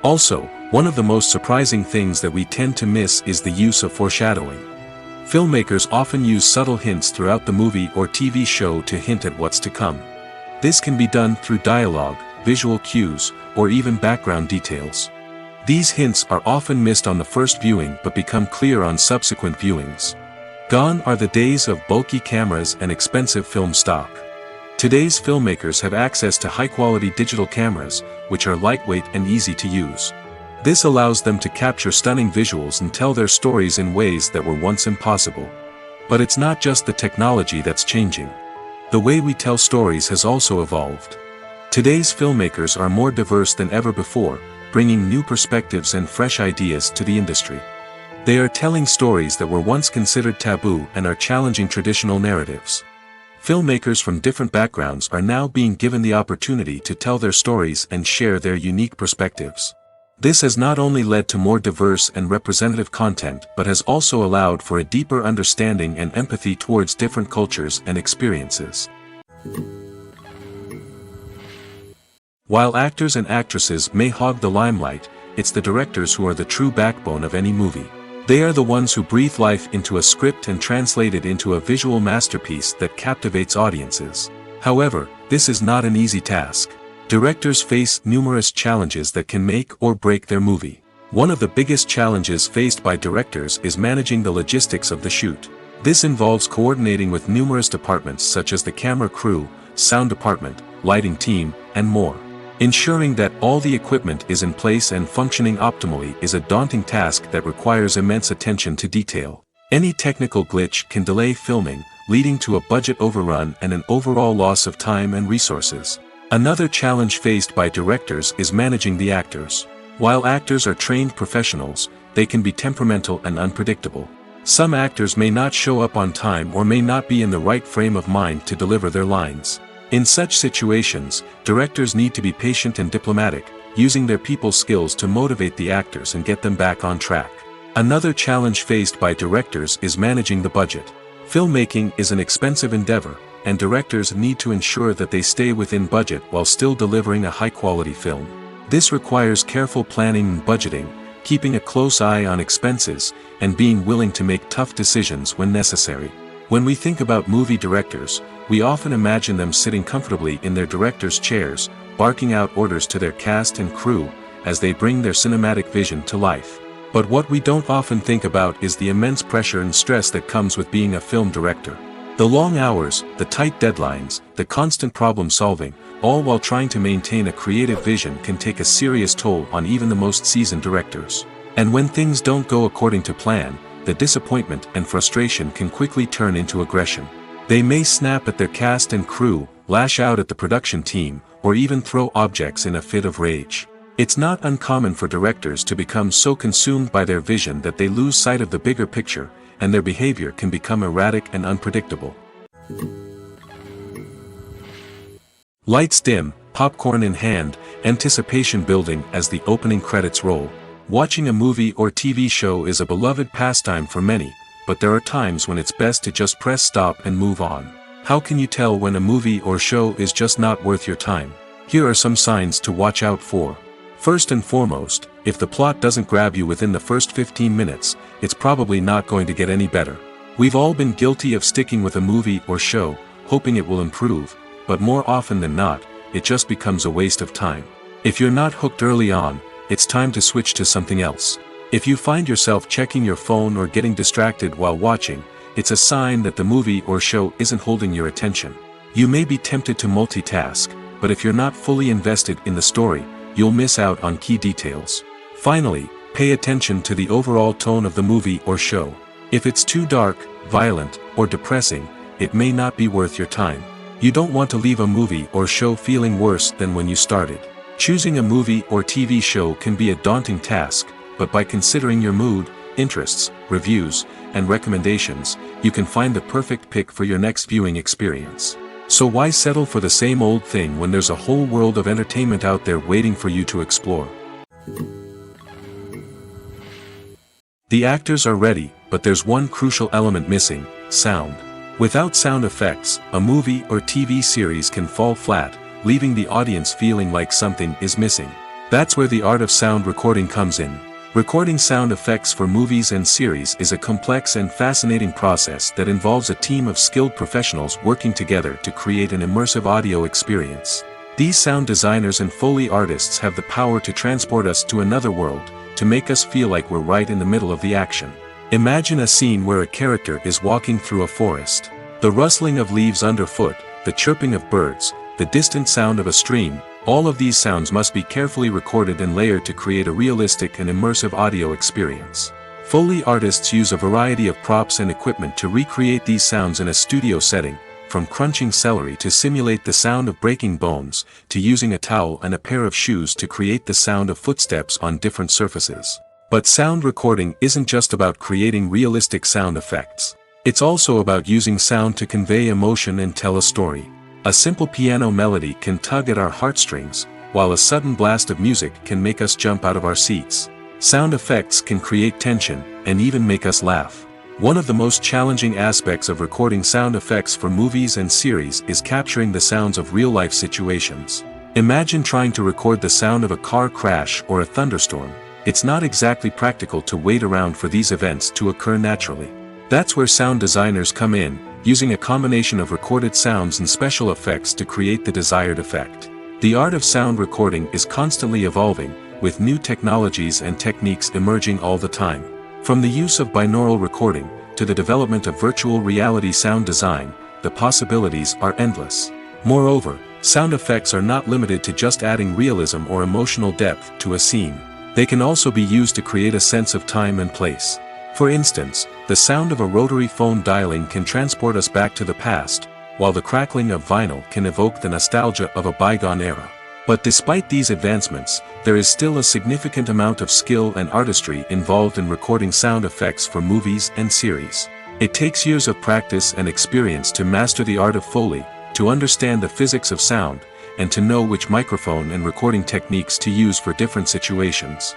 Also, one of the most surprising things that we tend to miss is the use of foreshadowing. Filmmakers often use subtle hints throughout the movie or TV show to hint at what's to come. This can be done through dialogue, visual cues, or even background details. These hints are often missed on the first viewing but become clear on subsequent viewings. Gone are the days of bulky cameras and expensive film stock. Today's filmmakers have access to high-quality digital cameras, which are lightweight and easy to use. This allows them to capture stunning visuals and tell their stories in ways that were once impossible. But it's not just the technology that's changing. The way we tell stories has also evolved. Today's filmmakers are more diverse than ever before, bringing new perspectives and fresh ideas to the industry. They are telling stories that were once considered taboo and are challenging traditional narratives. Filmmakers from different backgrounds are now being given the opportunity to tell their stories and share their unique perspectives. This has not only led to more diverse and representative content but has also allowed for a deeper understanding and empathy towards different cultures and experiences. While actors and actresses may hog the limelight, it's the directors who are the true backbone of any movie. They are the ones who breathe life into a script and translate it into a visual masterpiece that captivates audiences. However, this is not an easy task. Directors face numerous challenges that can make or break their movie. One of the biggest challenges faced by directors is managing the logistics of the shoot. This involves coordinating with numerous departments such as the camera crew, sound department, lighting team, and more. Ensuring that all the equipment is in place and functioning optimally is a daunting task that requires immense attention to detail. Any technical glitch can delay filming, leading to a budget overrun and an overall loss of time and resources. Another challenge faced by directors is managing the actors. While actors are trained professionals, they can be temperamental and unpredictable. Some actors may not show up on time or may not be in the right frame of mind to deliver their lines. In such situations, directors need to be patient and diplomatic, using their people skills to motivate the actors and get them back on track. Another challenge faced by directors is managing the budget. Filmmaking is an expensive endeavor, and directors need to ensure that they stay within budget while still delivering a high-quality film. This requires careful planning and budgeting, keeping a close eye on expenses, and being willing to make tough decisions when necessary. When we think about movie directors, we often imagine them sitting comfortably in their director's chairs, barking out orders to their cast and crew, as they bring their cinematic vision to life. But what we don't often think about is the immense pressure and stress that comes with being a film director. The long hours, the tight deadlines, the constant problem solving, all while trying to maintain a creative vision can take a serious toll on even the most seasoned directors. And when things don't go according to plan, the disappointment and frustration can quickly turn into aggression. They may snap at their cast and crew, lash out at the production team, or even throw objects in a fit of rage. It's not uncommon for directors to become so consumed by their vision that they lose sight of the bigger picture, and their behavior can become erratic and unpredictable. Lights dim, popcorn in hand, anticipation building as the opening credits roll. Watching a movie or TV show is a beloved pastime for many, but there are times when it's best to just press stop and move on. How can you tell when a movie or show is just not worth your time? Here are some signs to watch out for. First and foremost, if the plot doesn't grab you within the first 15 minutes, it's probably not going to get any better. We've all been guilty of sticking with a movie or show, hoping it will improve, but more often than not, it just becomes a waste of time. If you're not hooked early on, it's time to switch to something else. If you find yourself checking your phone or getting distracted while watching, it's a sign that the movie or show isn't holding your attention. You may be tempted to multitask, but if you're not fully invested in the story, you'll miss out on key details. Finally, pay attention to the overall tone of the movie or show. If it's too dark, violent, or depressing, it may not be worth your time. You don't want to leave a movie or show feeling worse than when you started. Choosing a movie or TV show can be a daunting task, but by considering your mood, interests, reviews, and recommendations, you can find the perfect pick for your next viewing experience. So why settle for the same old thing when there's a whole world of entertainment out there waiting for you to explore? The actors are ready, but there's one crucial element missing: sound. Without sound effects, a movie or TV series can fall flat, leaving the audience feeling like something is missing. That's where the art of sound recording comes in. Recording sound effects for movies and series is a complex and fascinating process that involves a team of skilled professionals working together to create an immersive audio experience. These sound designers and Foley artists have the power to transport us to another world, to make us feel like we're right in the middle of the action. Imagine a scene where a character is walking through a forest. The rustling of leaves underfoot, the chirping of birds, the distant sound of a stream, all of these sounds must be carefully recorded and layered to create a realistic and immersive audio experience. Foley artists use a variety of props and equipment to recreate these sounds in a studio setting, from crunching celery to simulate the sound of breaking bones, to using a towel and a pair of shoes to create the sound of footsteps on different surfaces. But sound recording isn't just about creating realistic sound effects. It's also about using sound to convey emotion and tell a story. A simple piano melody can tug at our heartstrings, while a sudden blast of music can make us jump out of our seats. Sound effects can create tension, and even make us laugh. One of the most challenging aspects of recording sound effects for movies and series is capturing the sounds of real-life situations. Imagine trying to record the sound of a car crash or a thunderstorm. It's not exactly practical to wait around for these events to occur naturally. That's where sound designers come in, using a combination of recorded sounds and special effects to create the desired effect. The art of sound recording is constantly evolving, with new technologies and techniques emerging all the time. From the use of binaural recording, to the development of virtual reality sound design, the possibilities are endless. Moreover, sound effects are not limited to just adding realism or emotional depth to a scene. They can also be used to create a sense of time and place. For instance, the sound of a rotary phone dialing can transport us back to the past, while the crackling of vinyl can evoke the nostalgia of a bygone era. But despite these advancements, there is still a significant amount of skill and artistry involved in recording sound effects for movies and series. It takes years of practice and experience to master the art of Foley, to understand the physics of sound, and to know which microphone and recording techniques to use for different situations.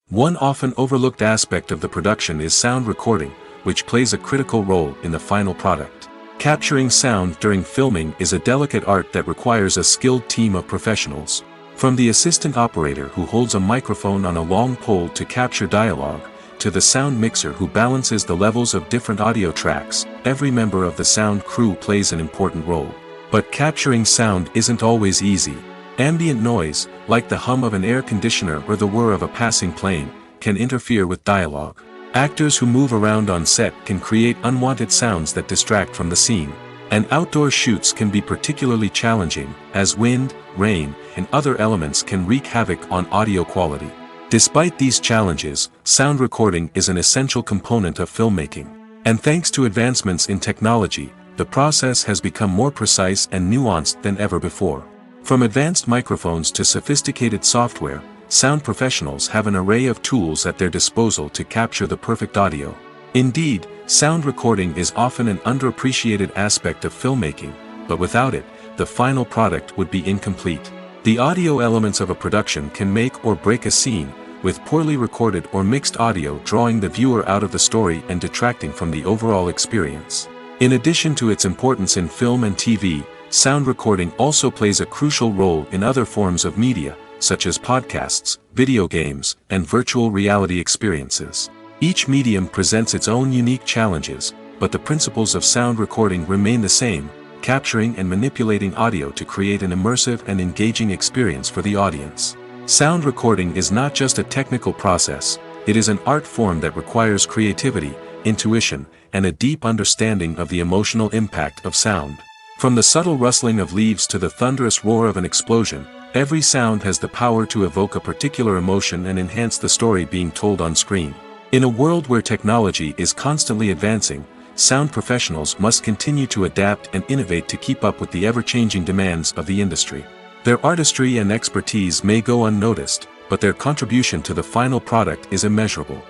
One often overlooked aspect of the production is sound recording, which plays a critical role in the final product. Capturing sound during filming is a delicate art that requires a skilled team of professionals. From the assistant operator who holds a microphone on a long pole to capture dialogue, to the sound mixer who balances the levels of different audio tracks, every member of the sound crew plays an important role. But capturing sound isn't always easy. Ambient noise, like the hum of an air conditioner or the whir of a passing plane, can interfere with dialogue. Actors who move around on set can create unwanted sounds that distract from the scene. And outdoor shoots can be particularly challenging, as wind, rain, and other elements can wreak havoc on audio quality. Despite these challenges, sound recording is an essential component of filmmaking. And thanks to advancements in technology, the process has become more precise and nuanced than ever before. From advanced microphones to sophisticated software, sound professionals have an array of tools at their disposal to capture the perfect audio. Indeed, sound recording is often an underappreciated aspect of filmmaking, but without it, the final product would be incomplete. The audio elements of a production can make or break a scene, with poorly recorded or mixed audio drawing the viewer out of the story and detracting from the overall experience. In addition to its importance in film and TV, sound recording also plays a crucial role in other forms of media, such as podcasts, video games, and virtual reality experiences. Each medium presents its own unique challenges, but the principles of sound recording remain the same, capturing and manipulating audio to create an immersive and engaging experience for the audience. Sound recording is not just a technical process, it is an art form that requires creativity, intuition, and a deep understanding of the emotional impact of sound. From the subtle rustling of leaves to the thunderous roar of an explosion, every sound has the power to evoke a particular emotion and enhance the story being told on screen. In a world where technology is constantly advancing, sound professionals must continue to adapt and innovate to keep up with the ever-changing demands of the industry. Their artistry and expertise may go unnoticed, but their contribution to the final product is immeasurable.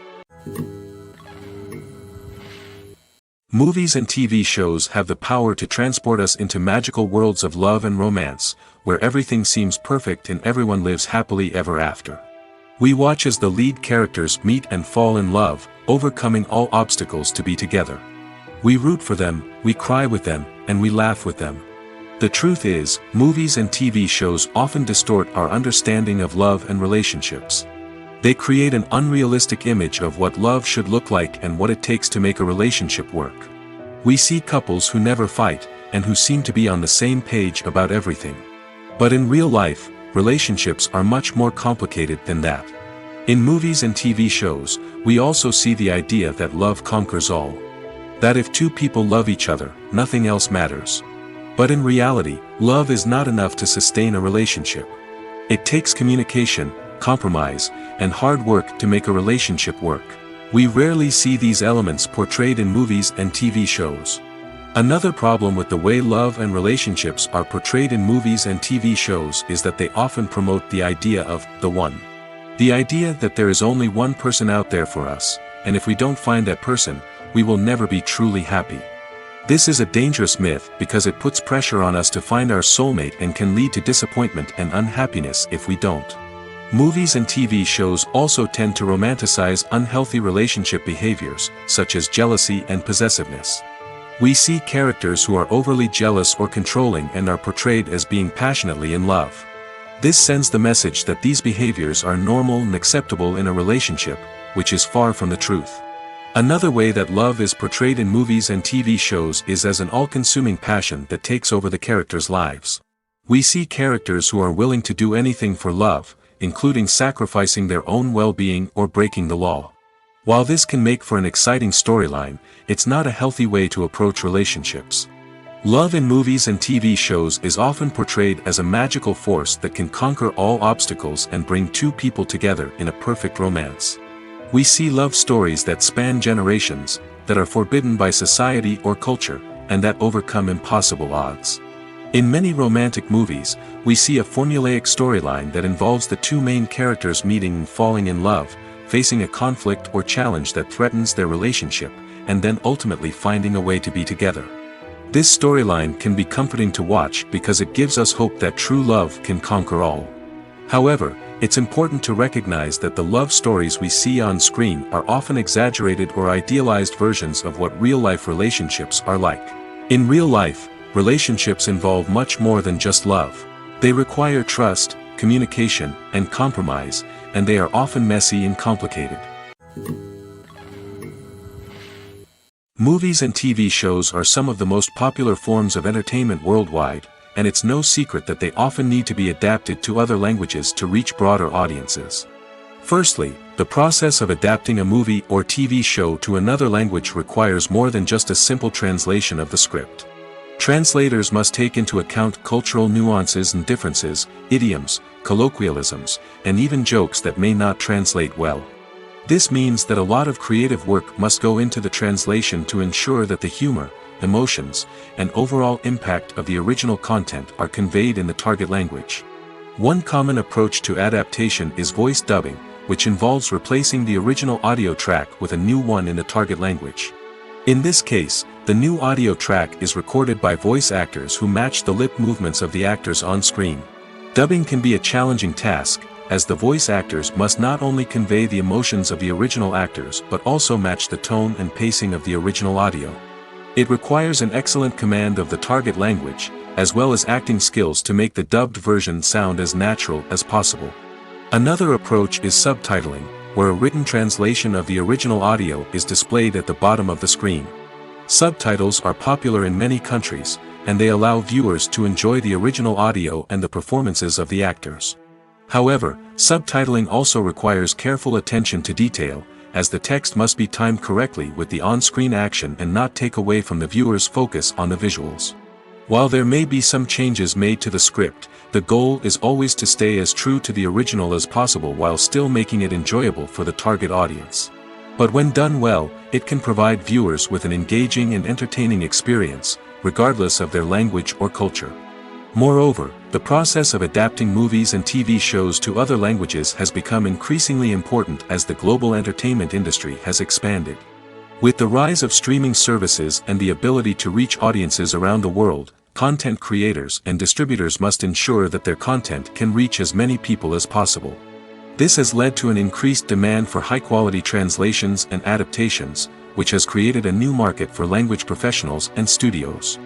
Movies and TV shows have the power to transport us into magical worlds of love and romance, where everything seems perfect and everyone lives happily ever after. We watch as the lead characters meet and fall in love, overcoming all obstacles to be together. We root for them, we cry with them, and we laugh with them. The truth is, movies and TV shows often distort our understanding of love and relationships. They create an unrealistic image of what love should look like and what it takes to make a relationship work. We see couples who never fight, and who seem to be on the same page about everything. But in real life, relationships are much more complicated than that. In movies and TV shows, we also see the idea that love conquers all. That if two people love each other, nothing else matters. But in reality, love is not enough to sustain a relationship. It takes communication, compromise, and hard work to make a relationship work. We rarely see these elements portrayed in movies and TV shows. Another problem with the way love and relationships are portrayed in movies and TV shows is that they often promote the idea of the one. The idea that there is only one person out there for us, and if we don't find that person, we will never be truly happy. This is a dangerous myth because it puts pressure on us to find our soulmate and can lead to disappointment and unhappiness if we don't. Movies and TV shows also tend to romanticize unhealthy relationship behaviors, such as jealousy and possessiveness. We see characters who are overly jealous or controlling and are portrayed as being passionately in love. This sends the message that these behaviors are normal and acceptable in a relationship, which is far from the truth. Another way that love is portrayed in movies and TV shows is as an all-consuming passion that takes over the characters' lives. We see characters who are willing to do anything for love, including sacrificing their own well-being or breaking the law. While this can make for an exciting storyline, it's not a healthy way to approach relationships. Love in movies and TV shows is often portrayed as a magical force that can conquer all obstacles and bring two people together in a perfect romance. We see love stories that span generations, that are forbidden by society or culture, and that overcome impossible odds. In many romantic movies, we see a formulaic storyline that involves the two main characters meeting and falling in love, facing a conflict or challenge that threatens their relationship, and then ultimately finding a way to be together. This storyline can be comforting to watch because it gives us hope that true love can conquer all. However, it's important to recognize that the love stories we see on screen are often exaggerated or idealized versions of what real-life relationships are like. In real life, relationships involve much more than just love. They require trust, communication, and compromise, and they are often messy and complicated. Movies and TV shows are some of the most popular forms of entertainment worldwide, and it's no secret that they often need to be adapted to other languages to reach broader audiences. Firstly, the process of adapting a movie or TV show to another language requires more than just a simple translation of the script. Translators must take into account cultural nuances and differences, idioms, colloquialisms, and even jokes that may not translate well. This means that a lot of creative work must go into the translation to ensure that the humor, emotions, and overall impact of the original content are conveyed in the target language. One common approach to adaptation is voice dubbing, which involves replacing the original audio track with a new one in the target language. In this case, the new audio track is recorded by voice actors who match the lip movements of the actors on screen. Dubbing can be a challenging task, as the voice actors must not only convey the emotions of the original actors but also match the tone and pacing of the original audio. It requires an excellent command of the target language, as well as acting skills to make the dubbed version sound as natural as possible. Another approach is subtitling, where a written translation of the original audio is displayed at the bottom of the screen. Subtitles are popular in many countries, and they allow viewers to enjoy the original audio and the performances of the actors. However, subtitling also requires careful attention to detail, as the text must be timed correctly with the on-screen action and not take away from the viewer's focus on the visuals. While there may be some changes made to the script, the goal is always to stay as true to the original as possible while still making it enjoyable for the target audience. But when done well, it can provide viewers with an engaging and entertaining experience, regardless of their language or culture. Moreover, the process of adapting movies and TV shows to other languages has become increasingly important as the global entertainment industry has expanded. With the rise of streaming services and the ability to reach audiences around the world, content creators and distributors must ensure that their content can reach as many people as possible. This has led to an increased demand for high-quality translations and adaptations, which has created a new market for language professionals and studios.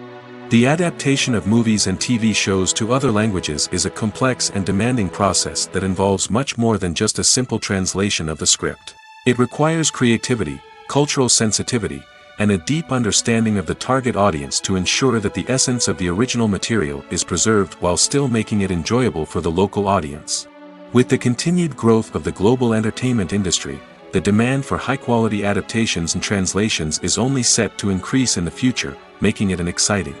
The adaptation of movies and TV shows to other languages is a complex and demanding process that involves much more than just a simple translation of the script. It requires creativity, cultural sensitivity, and a deep understanding of the target audience to ensure that the essence of the original material is preserved while still making it enjoyable for the local audience. With the continued growth of the global entertainment industry, the demand for high-quality adaptations and translations is only set to increase in the future, making it an exciting.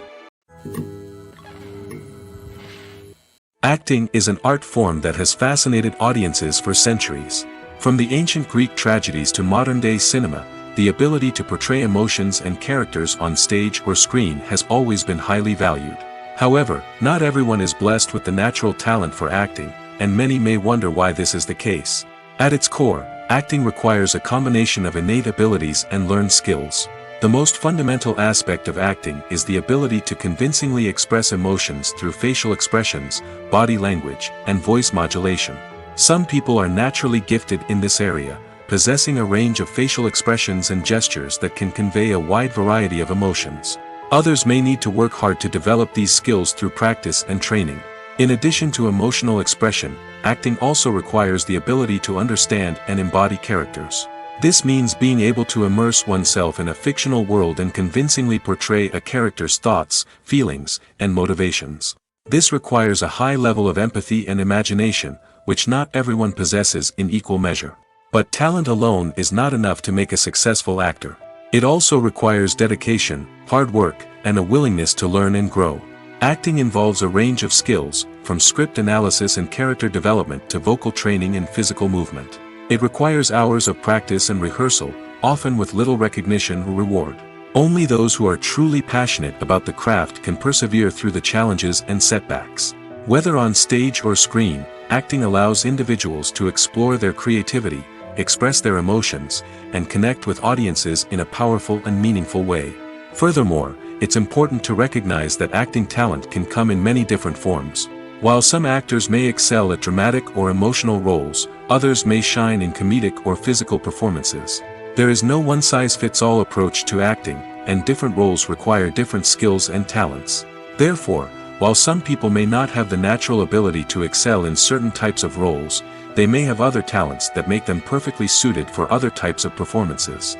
Acting is an art form that has fascinated audiences for centuries. From the ancient Greek tragedies to modern-day cinema, the ability to portray emotions and characters on stage or screen has always been highly valued. However, not everyone is blessed with the natural talent for acting, and many may wonder why this is the case. At its core, acting requires a combination of innate abilities and learned skills. The most fundamental aspect of acting is the ability to convincingly express emotions through facial expressions, body language, and voice modulation. Some people are naturally gifted in this area, possessing a range of facial expressions and gestures that can convey a wide variety of emotions. Others may need to work hard to develop these skills through practice and training. In addition to emotional expression, acting also requires the ability to understand and embody characters. This means being able to immerse oneself in a fictional world and convincingly portray a character's thoughts, feelings, and motivations. This requires a high level of empathy and imagination, which not everyone possesses in equal measure. But talent alone is not enough to make a successful actor. It also requires dedication, hard work, and a willingness to learn and grow. Acting involves a range of skills, from script analysis and character development to vocal training and physical movement. It requires hours of practice and rehearsal, often with little recognition or reward. Only those who are truly passionate about the craft can persevere through the challenges and setbacks. Whether on stage or screen, acting allows individuals to explore their creativity, express their emotions, and connect with audiences in a powerful and meaningful way. Furthermore, it's important to recognize that acting talent can come in many different forms. While some actors may excel at dramatic or emotional roles, others may shine in comedic or physical performances. There is no one-size-fits-all approach to acting, and different roles require different skills and talents. Therefore, while some people may not have the natural ability to excel in certain types of roles, they may have other talents that make them perfectly suited for other types of performances.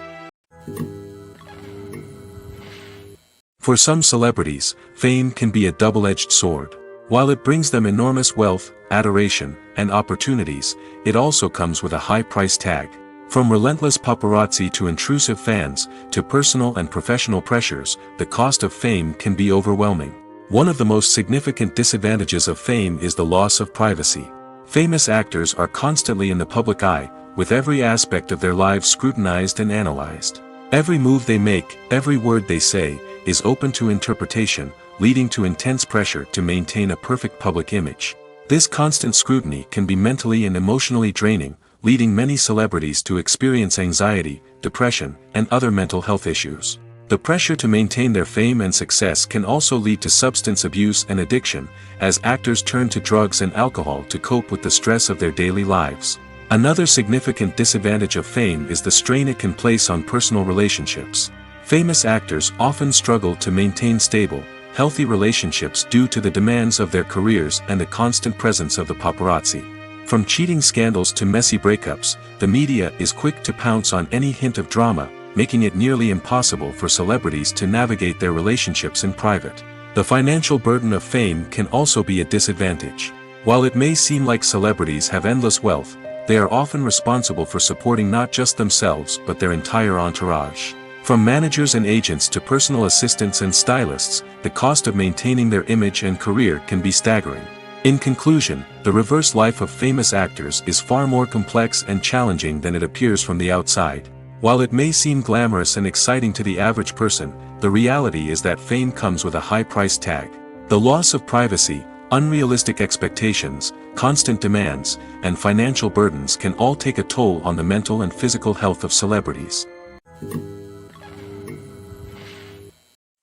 For some celebrities, fame can be a double-edged sword. While it brings them enormous wealth, adoration, and opportunities, it also comes with a high price tag. From relentless paparazzi to intrusive fans, to personal and professional pressures, the cost of fame can be overwhelming. One of the most significant disadvantages of fame is the loss of privacy. Famous actors are constantly in the public eye, with every aspect of their lives scrutinized and analyzed. Every move they make, every word they say, is open to interpretation, leading to intense pressure to maintain a perfect public image. This constant scrutiny can be mentally and emotionally draining, leading many celebrities to experience anxiety, depression, and other mental health issues. The pressure to maintain their fame and success can also lead to substance abuse and addiction, as actors turn to drugs and alcohol to cope with the stress of their daily lives. Another significant disadvantage of fame is the strain it can place on personal relationships. Famous actors often struggle to maintain stable, healthy relationships due to the demands of their careers and the constant presence of the paparazzi. From cheating scandals to messy breakups, the media is quick to pounce on any hint of drama, making it nearly impossible for celebrities to navigate their relationships in private. The financial burden of fame can also be a disadvantage. While it may seem like celebrities have endless wealth, they are often responsible for supporting not just themselves but their entire entourage. From managers and agents to personal assistants and stylists, the cost of maintaining their image and career can be staggering. In conclusion, the reverse life of famous actors is far more complex and challenging than it appears from the outside. While it may seem glamorous and exciting to the average person, the reality is that fame comes with a high price tag. The loss of privacy, unrealistic expectations, constant demands, and financial burdens can all take a toll on the mental and physical health of celebrities.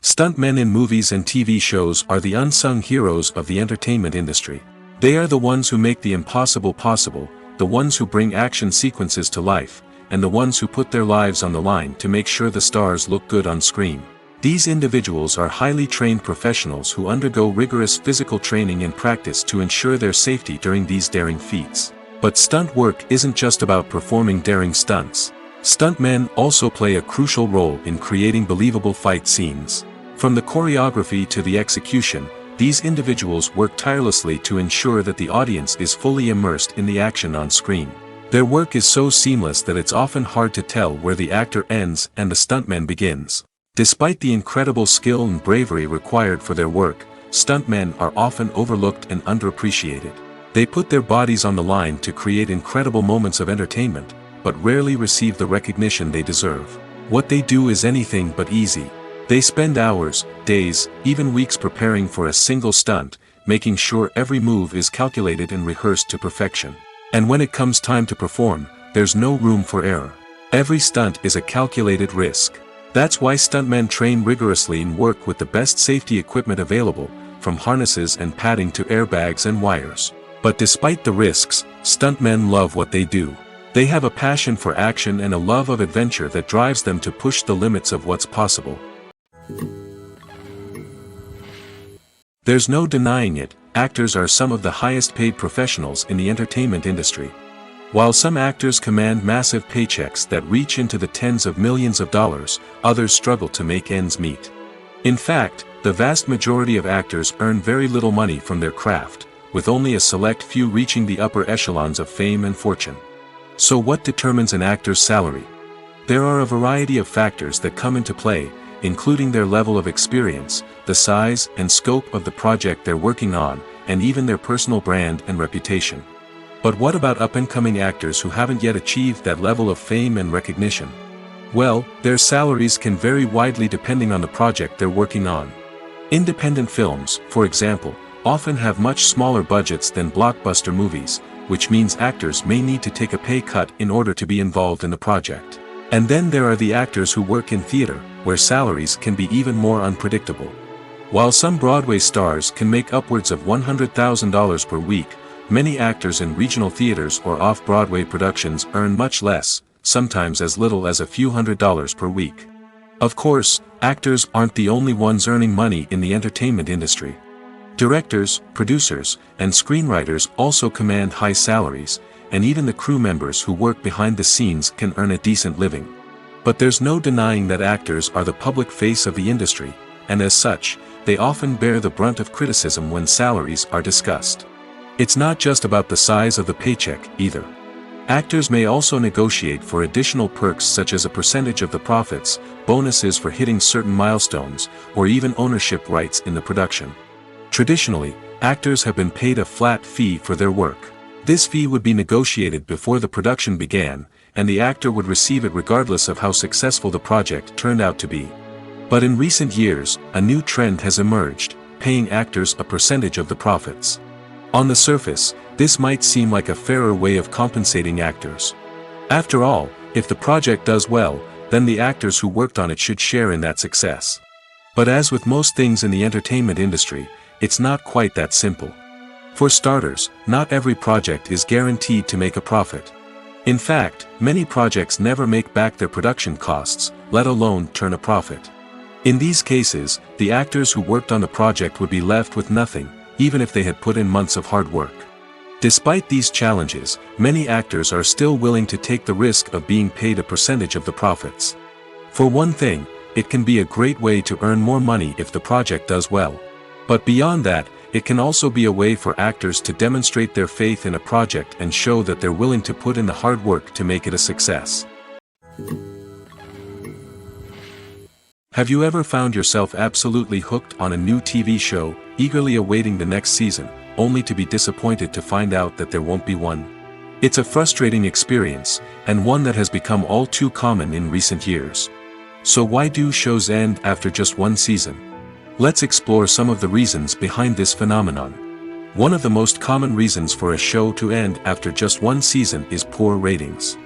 Stuntmen in movies and TV shows are the unsung heroes of the entertainment industry. They are the ones who make the impossible possible, the ones who bring action sequences to life, and the ones who put their lives on the line to make sure the stars look good on screen. These individuals are highly trained professionals who undergo rigorous physical training and practice to ensure their safety during these daring feats. But stunt work isn't just about performing daring stunts. Stuntmen also play a crucial role in creating believable fight scenes. From the choreography to the execution, these individuals work tirelessly to ensure that the audience is fully immersed in the action on screen. Their work is so seamless that it's often hard to tell where the actor ends and the stuntman begins. Despite the incredible skill and bravery required for their work, stuntmen are often overlooked and underappreciated. They put their bodies on the line to create incredible moments of entertainment, but rarely receive the recognition they deserve. What they do is anything but easy. They spend hours, days, even weeks preparing for a single stunt, making sure every move is calculated and rehearsed to perfection. And when it comes time to perform, there's no room for error. Every stunt is a calculated risk. That's why stuntmen train rigorously and work with the best safety equipment available, from harnesses and padding to airbags and wires. But despite the risks, stuntmen love what they do. They have a passion for action and a love of adventure that drives them to push the limits of what's possible. There's no denying it, actors are some of the highest paid professionals in the entertainment industry. While some actors command massive paychecks that reach into the tens of millions of dollars, others struggle to make ends meet. In fact, the vast majority of actors earn very little money from their craft, with only a select few reaching the upper echelons of fame and fortune. So what determines an actor's salary? There are a variety of factors that come into play, including their level of experience, the size and scope of the project they're working on, and even their personal brand and reputation. But what about up-and-coming actors who haven't yet achieved that level of fame and recognition? Well, their salaries can vary widely depending on the project they're working on. Independent films, for example, often have much smaller budgets than blockbuster movies, which means actors may need to take a pay cut in order to be involved in the project. And then there are the actors who work in theater, where salaries can be even more unpredictable. While some Broadway stars can make upwards of $100,000 per week, many actors in regional theaters or off-Broadway productions earn much less, sometimes as little as a few $100s per week. Of course, actors aren't the only ones earning money in the entertainment industry. Directors, producers, and screenwriters also command high salaries, and even the crew members who work behind the scenes can earn a decent living. But there's no denying that actors are the public face of the industry, and as such, they often bear the brunt of criticism when salaries are discussed. It's not just about the size of the paycheck, either. Actors may also negotiate for additional perks such as a percentage of the profits, bonuses for hitting certain milestones, or even ownership rights in the production. Traditionally, actors have been paid a flat fee for their work. This fee would be negotiated before the production began, and the actor would receive it regardless of how successful the project turned out to be. But in recent years, a new trend has emerged, paying actors a percentage of the profits. On the surface, this might seem like a fairer way of compensating actors. After all, if the project does well, then the actors who worked on it should share in that success. But as with most things in the entertainment industry, it's not quite that simple. For starters, not every project is guaranteed to make a profit. In fact, many projects never make back their production costs, let alone turn a profit. In these cases, the actors who worked on the project would be left with nothing, even if they had put in months of hard work. Despite these challenges, many actors are still willing to take the risk of being paid a percentage of the profits. For one thing, it can be a great way to earn more money if the project does well. But beyond that, it can also be a way for actors to demonstrate their faith in a project and show that they're willing to put in the hard work to make it a success. Have you ever found yourself absolutely hooked on a new TV show, eagerly awaiting the next season, only to be disappointed to find out that there won't be one? It's a frustrating experience, and one that has become all too common in recent years. So why do shows end after just one season? Let's explore some of the reasons behind this phenomenon. One of the most common reasons for a show to end after just one season is poor ratings.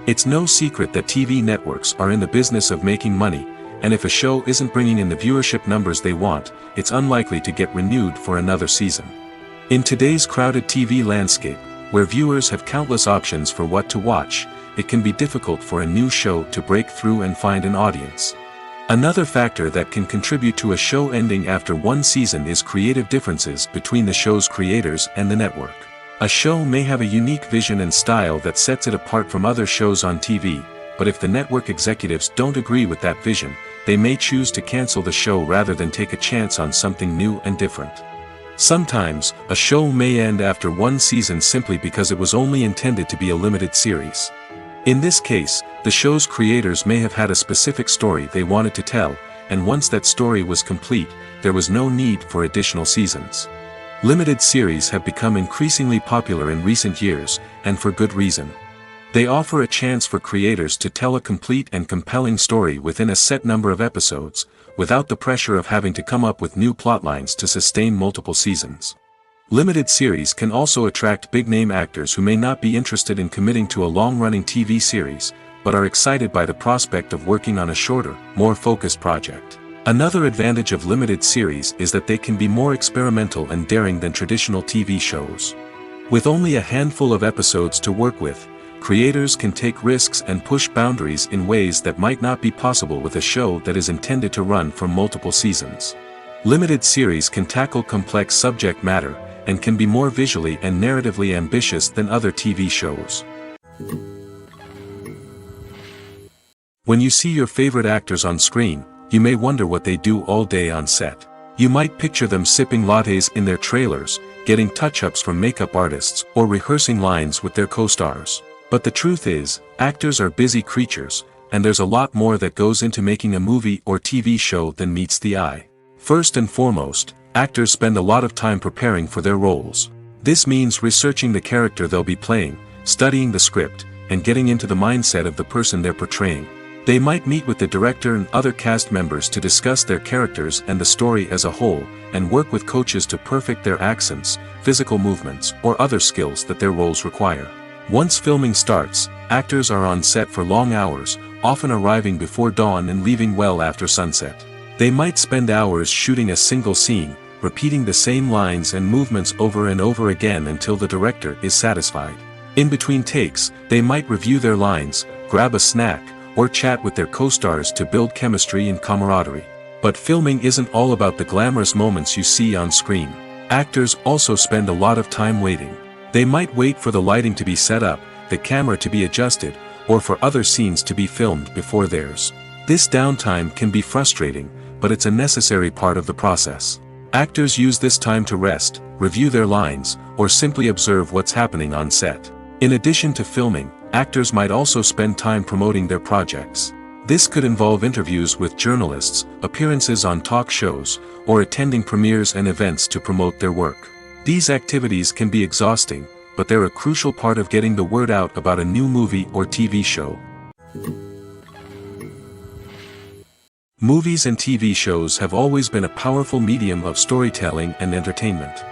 It's no secret that TV networks are in the business of making money, and if a show isn't bringing in the viewership numbers they want, it's unlikely to get renewed for another season. In today's crowded TV landscape, where viewers have countless options for what to watch, it can be difficult for a new show to break through and find an audience. Another factor that can contribute to a show ending after one season is creative differences between the show's creators and the network. A show may have a unique vision and style that sets it apart from other shows on TV, but if the network executives don't agree with that vision, they may choose to cancel the show rather than take a chance on something new and different. Sometimes, a show may end after one season simply because it was only intended to be a limited series. In this case, the show's creators may have had a specific story they wanted to tell, and once that story was complete, there was no need for additional seasons. Limited series have become increasingly popular in recent years, and for good reason. They offer a chance for creators to tell a complete and compelling story within a set number of episodes, without the pressure of having to come up with new plotlines to sustain multiple seasons. Limited series can also attract big-name actors who may not be interested in committing to a long-running TV series, but are excited by the prospect of working on a shorter, more focused project. Another advantage of limited series is that they can be more experimental and daring than traditional TV shows. With only a handful of episodes to work with, creators can take risks and push boundaries in ways that might not be possible with a show that is intended to run for multiple seasons. Limited series can tackle complex subject matter, and can be more visually and narratively ambitious than other TV shows. When you see your favorite actors on screen, you may wonder what they do all day on set. You might picture them sipping lattes in their trailers, getting touch-ups from makeup artists, or rehearsing lines with their co-stars. But the truth is, actors are busy creatures, and there's a lot more that goes into making a movie or TV show than meets the eye. First and foremost, actors spend a lot of time preparing for their roles. This means researching the character they'll be playing, studying the script, and getting into the mindset of the person they're portraying. They might meet with the director and other cast members to discuss their characters and the story as a whole, and work with coaches to perfect their accents, physical movements, or other skills that their roles require. Once filming starts, actors are on set for long hours, often arriving before dawn and leaving well after sunset. They might spend hours shooting a single scene, repeating the same lines and movements over and over again until the director is satisfied. In between takes, they might review their lines, grab a snack, or chat with their co-stars to build chemistry and camaraderie. But filming isn't all about the glamorous moments you see on screen. Actors also spend a lot of time waiting. They might wait for the lighting to be set up, the camera to be adjusted, or for other scenes to be filmed before theirs. This downtime can be frustrating, but it's a necessary part of the process. Actors use this time to rest, review their lines, or simply observe what's happening on set. In addition to filming, actors might also spend time promoting their projects. This could involve interviews with journalists, appearances on talk shows, or attending premieres and events to promote their work. These activities can be exhausting, but they're a crucial part of getting the word out about a new movie or TV show. Movies and TV shows have always been a powerful medium of storytelling and entertainment.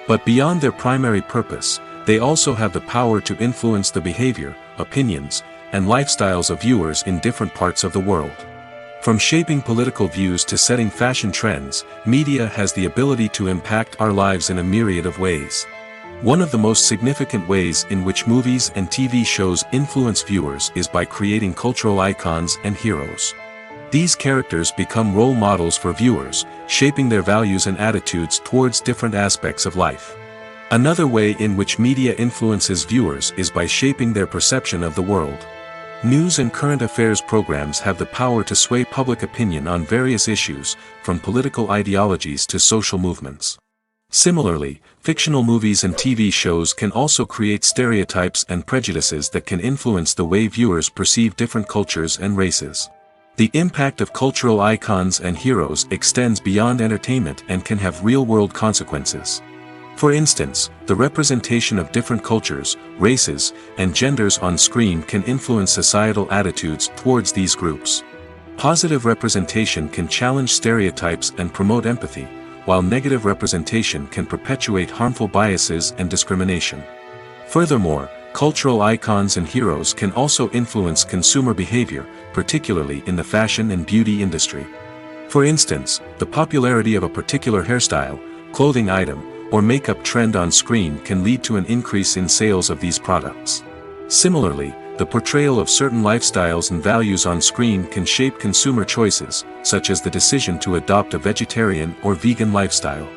But beyond their primary purpose, they also have the power to influence the behavior, opinions, and lifestyles of viewers in different parts of the world. From shaping political views to setting fashion trends, media has the ability to impact our lives in a myriad of ways. One of the most significant ways in which movies and TV shows influence viewers is by creating cultural icons and heroes. These characters become role models for viewers, shaping their values and attitudes towards different aspects of life. Another way in which media influences viewers is by shaping their perception of the world. News and current affairs programs have the power to sway public opinion on various issues, from political ideologies to social movements. Similarly, fictional movies and TV shows can also create stereotypes and prejudices that can influence the way viewers perceive different cultures and races. The impact of cultural icons and heroes extends beyond entertainment and can have real-world consequences. For instance, the representation of different cultures, races, and genders on screen can influence societal attitudes towards these groups. Positive representation can challenge stereotypes and promote empathy, while negative representation can perpetuate harmful biases and discrimination. Furthermore, cultural icons and heroes can also influence consumer behavior, particularly in the fashion and beauty industry. For instance, the popularity of a particular hairstyle, clothing item, or makeup trend on screen can lead to an increase in sales of these products. Similarly, the portrayal of certain lifestyles and values on screen can shape consumer choices, such as the decision to adopt a vegetarian or vegan lifestyle.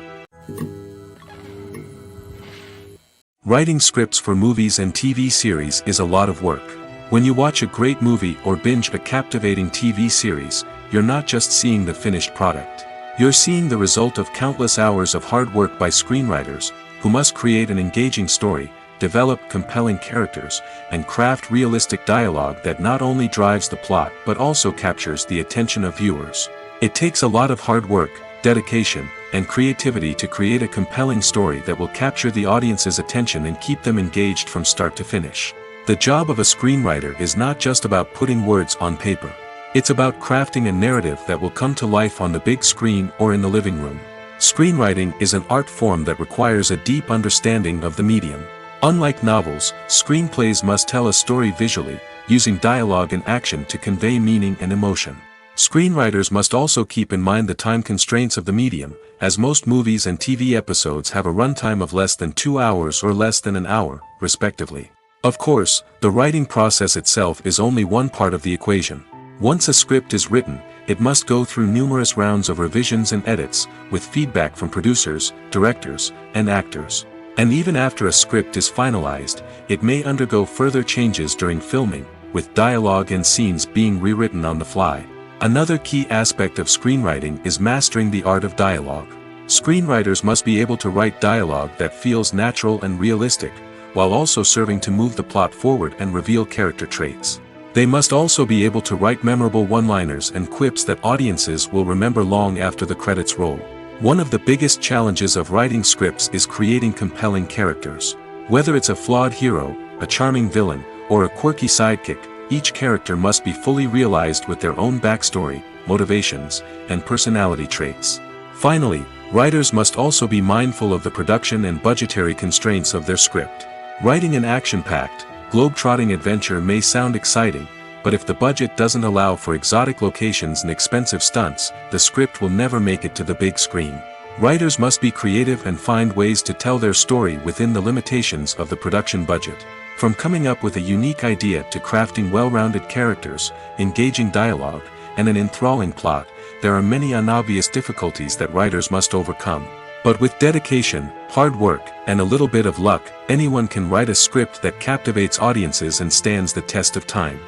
Writing scripts for movies and TV series is a lot of work. When you watch a great movie or binge a captivating TV series, you're not just seeing the finished product. You're seeing the result of countless hours of hard work by screenwriters, who must create an engaging story, develop compelling characters, and craft realistic dialogue that not only drives the plot but also captures the attention of viewers. It takes a lot of hard work, dedication, and creativity to create a compelling story that will capture the audience's attention and keep them engaged from start to finish. The job of a screenwriter is not just about putting words on paper. It's about crafting a narrative that will come to life on the big screen or in the living room. Screenwriting is an art form that requires a deep understanding of the medium. Unlike novels, screenplays must tell a story visually, using dialogue and action to convey meaning and emotion. Screenwriters must also keep in mind the time constraints of the medium, as most movies and TV episodes have a runtime of less than 2 hours or less than an hour, respectively. Of course, the writing process itself is only one part of the equation. Once a script is written, it must go through numerous rounds of revisions and edits, with feedback from producers, directors, and actors. And even after a script is finalized, it may undergo further changes during filming, with dialogue and scenes being rewritten on the fly. Another key aspect of screenwriting is mastering the art of dialogue. Screenwriters must be able to write dialogue that feels natural and realistic, while also serving to move the plot forward and reveal character traits. They must also be able to write memorable one-liners and quips that audiences will remember long after the credits roll. One of the biggest challenges of writing scripts is creating compelling characters. Whether it's a flawed hero, a charming villain, or a quirky sidekick, each character must be fully realized with their own backstory, motivations, and personality traits. Finally, writers must also be mindful of the production and budgetary constraints of their script. Writing an action-packed, globe-trotting adventure may sound exciting, but if the budget doesn't allow for exotic locations and expensive stunts, the script will never make it to the big screen. Writers must be creative and find ways to tell their story within the limitations of the production budget. From coming up with a unique idea to crafting well-rounded characters, engaging dialogue, and an enthralling plot, there are many unobvious difficulties that writers must overcome. But with dedication, hard work, and a little bit of luck, anyone can write a script that captivates audiences and stands the test of time.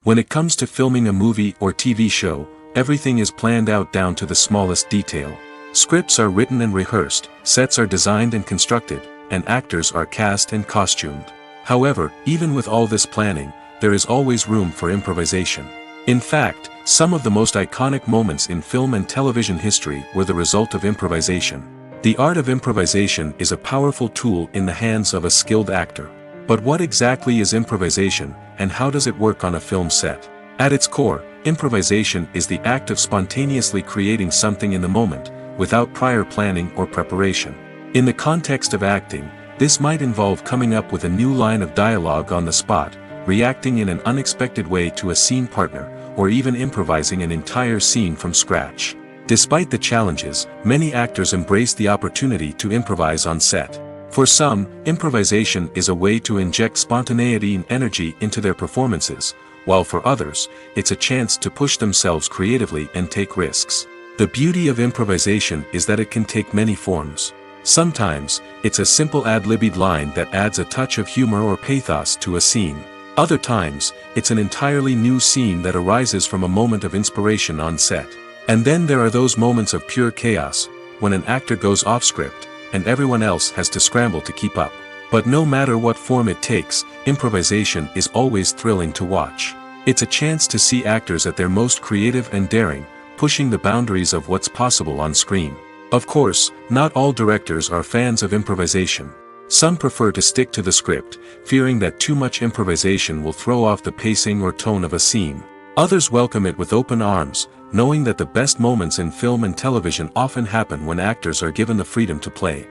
When it comes to filming a movie or TV show, everything is planned out down to the smallest detail. Scripts are written and rehearsed, sets are designed and constructed, and actors are cast and costumed. However, even with all this planning, there is always room for improvisation. In fact, some of the most iconic moments in film and television history were the result of improvisation. The art of improvisation is a powerful tool in the hands of a skilled actor. But what exactly is improvisation, and how does it work on a film set? At its core, improvisation is the act of spontaneously creating something in the moment, without prior planning or preparation. In the context of acting, this might involve coming up with a new line of dialogue on the spot, reacting in an unexpected way to a scene partner, or even improvising an entire scene from scratch. Despite the challenges, many actors embrace the opportunity to improvise on set. For some, improvisation is a way to inject spontaneity and energy into their performances, while for others, it's a chance to push themselves creatively and take risks. The beauty of improvisation is that it can take many forms. Sometimes, it's a simple ad-libbed line that adds a touch of humor or pathos to a scene. Other times, it's an entirely new scene that arises from a moment of inspiration on set. And then there are those moments of pure chaos, when an actor goes off script, and everyone else has to scramble to keep up. But no matter what form it takes, improvisation is always thrilling to watch. It's a chance to see actors at their most creative and daring, pushing the boundaries of what's possible on screen. Of course, not all directors are fans of improvisation. Some prefer to stick to the script, fearing that too much improvisation will throw off the pacing or tone of a scene. Others welcome it with open arms, knowing that the best moments in film and television often happen when actors are given the freedom to play.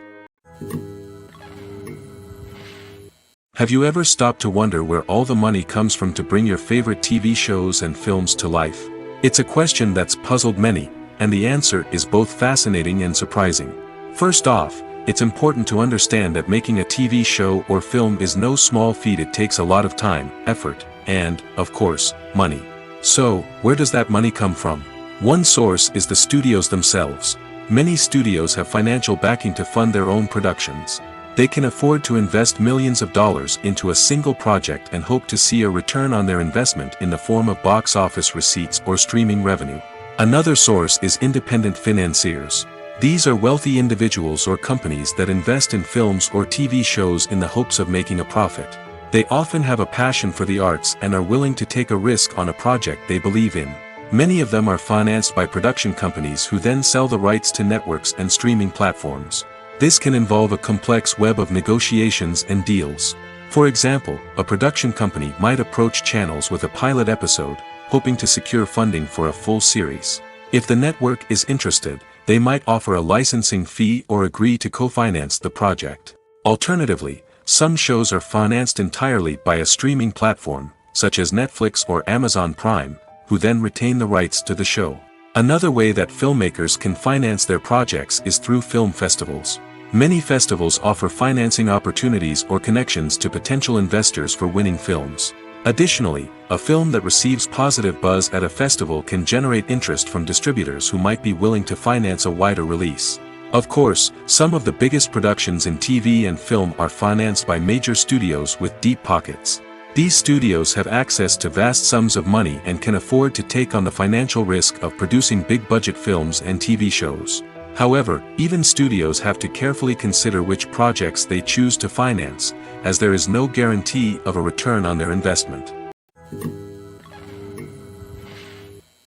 Have you ever stopped to wonder where all the money comes from to bring your favorite TV shows and films to life? It's a question that's puzzled many, and the answer is both fascinating and surprising. First off, it's important to understand that making a TV show or film is no small feat. It takes a lot of time, effort, and, of course, money. So, where does that money come from? One source is the studios themselves. Many studios have financial backing to fund their own productions. They can afford to invest millions of dollars into a single project and hope to see a return on their investment in the form of box office receipts or streaming revenue. Another source is independent financiers. These are wealthy individuals or companies that invest in films or TV shows in the hopes of making a profit. They often have a passion for the arts and are willing to take a risk on a project they believe in. Many of them are financed by production companies who then sell the rights to networks and streaming platforms. This can involve a complex web of negotiations and deals. For example, a production company might approach channels with a pilot episode, hoping to secure funding for a full series. If the network is interested, they might offer a licensing fee or agree to co-finance the project. Alternatively, some shows are financed entirely by a streaming platform, such as Netflix or Amazon Prime, who then retain the rights to the show. Another way that filmmakers can finance their projects is through film festivals. Many festivals offer financing opportunities or connections to potential investors for winning films. Additionally, a film that receives positive buzz at a festival can generate interest from distributors who might be willing to finance a wider release. Of course, some of the biggest productions in TV and film are financed by major studios with deep pockets. These studios have access to vast sums of money and can afford to take on the financial risk of producing big-budget films and TV shows. However, even studios have to carefully consider which projects they choose to finance, as there is no guarantee of a return on their investment.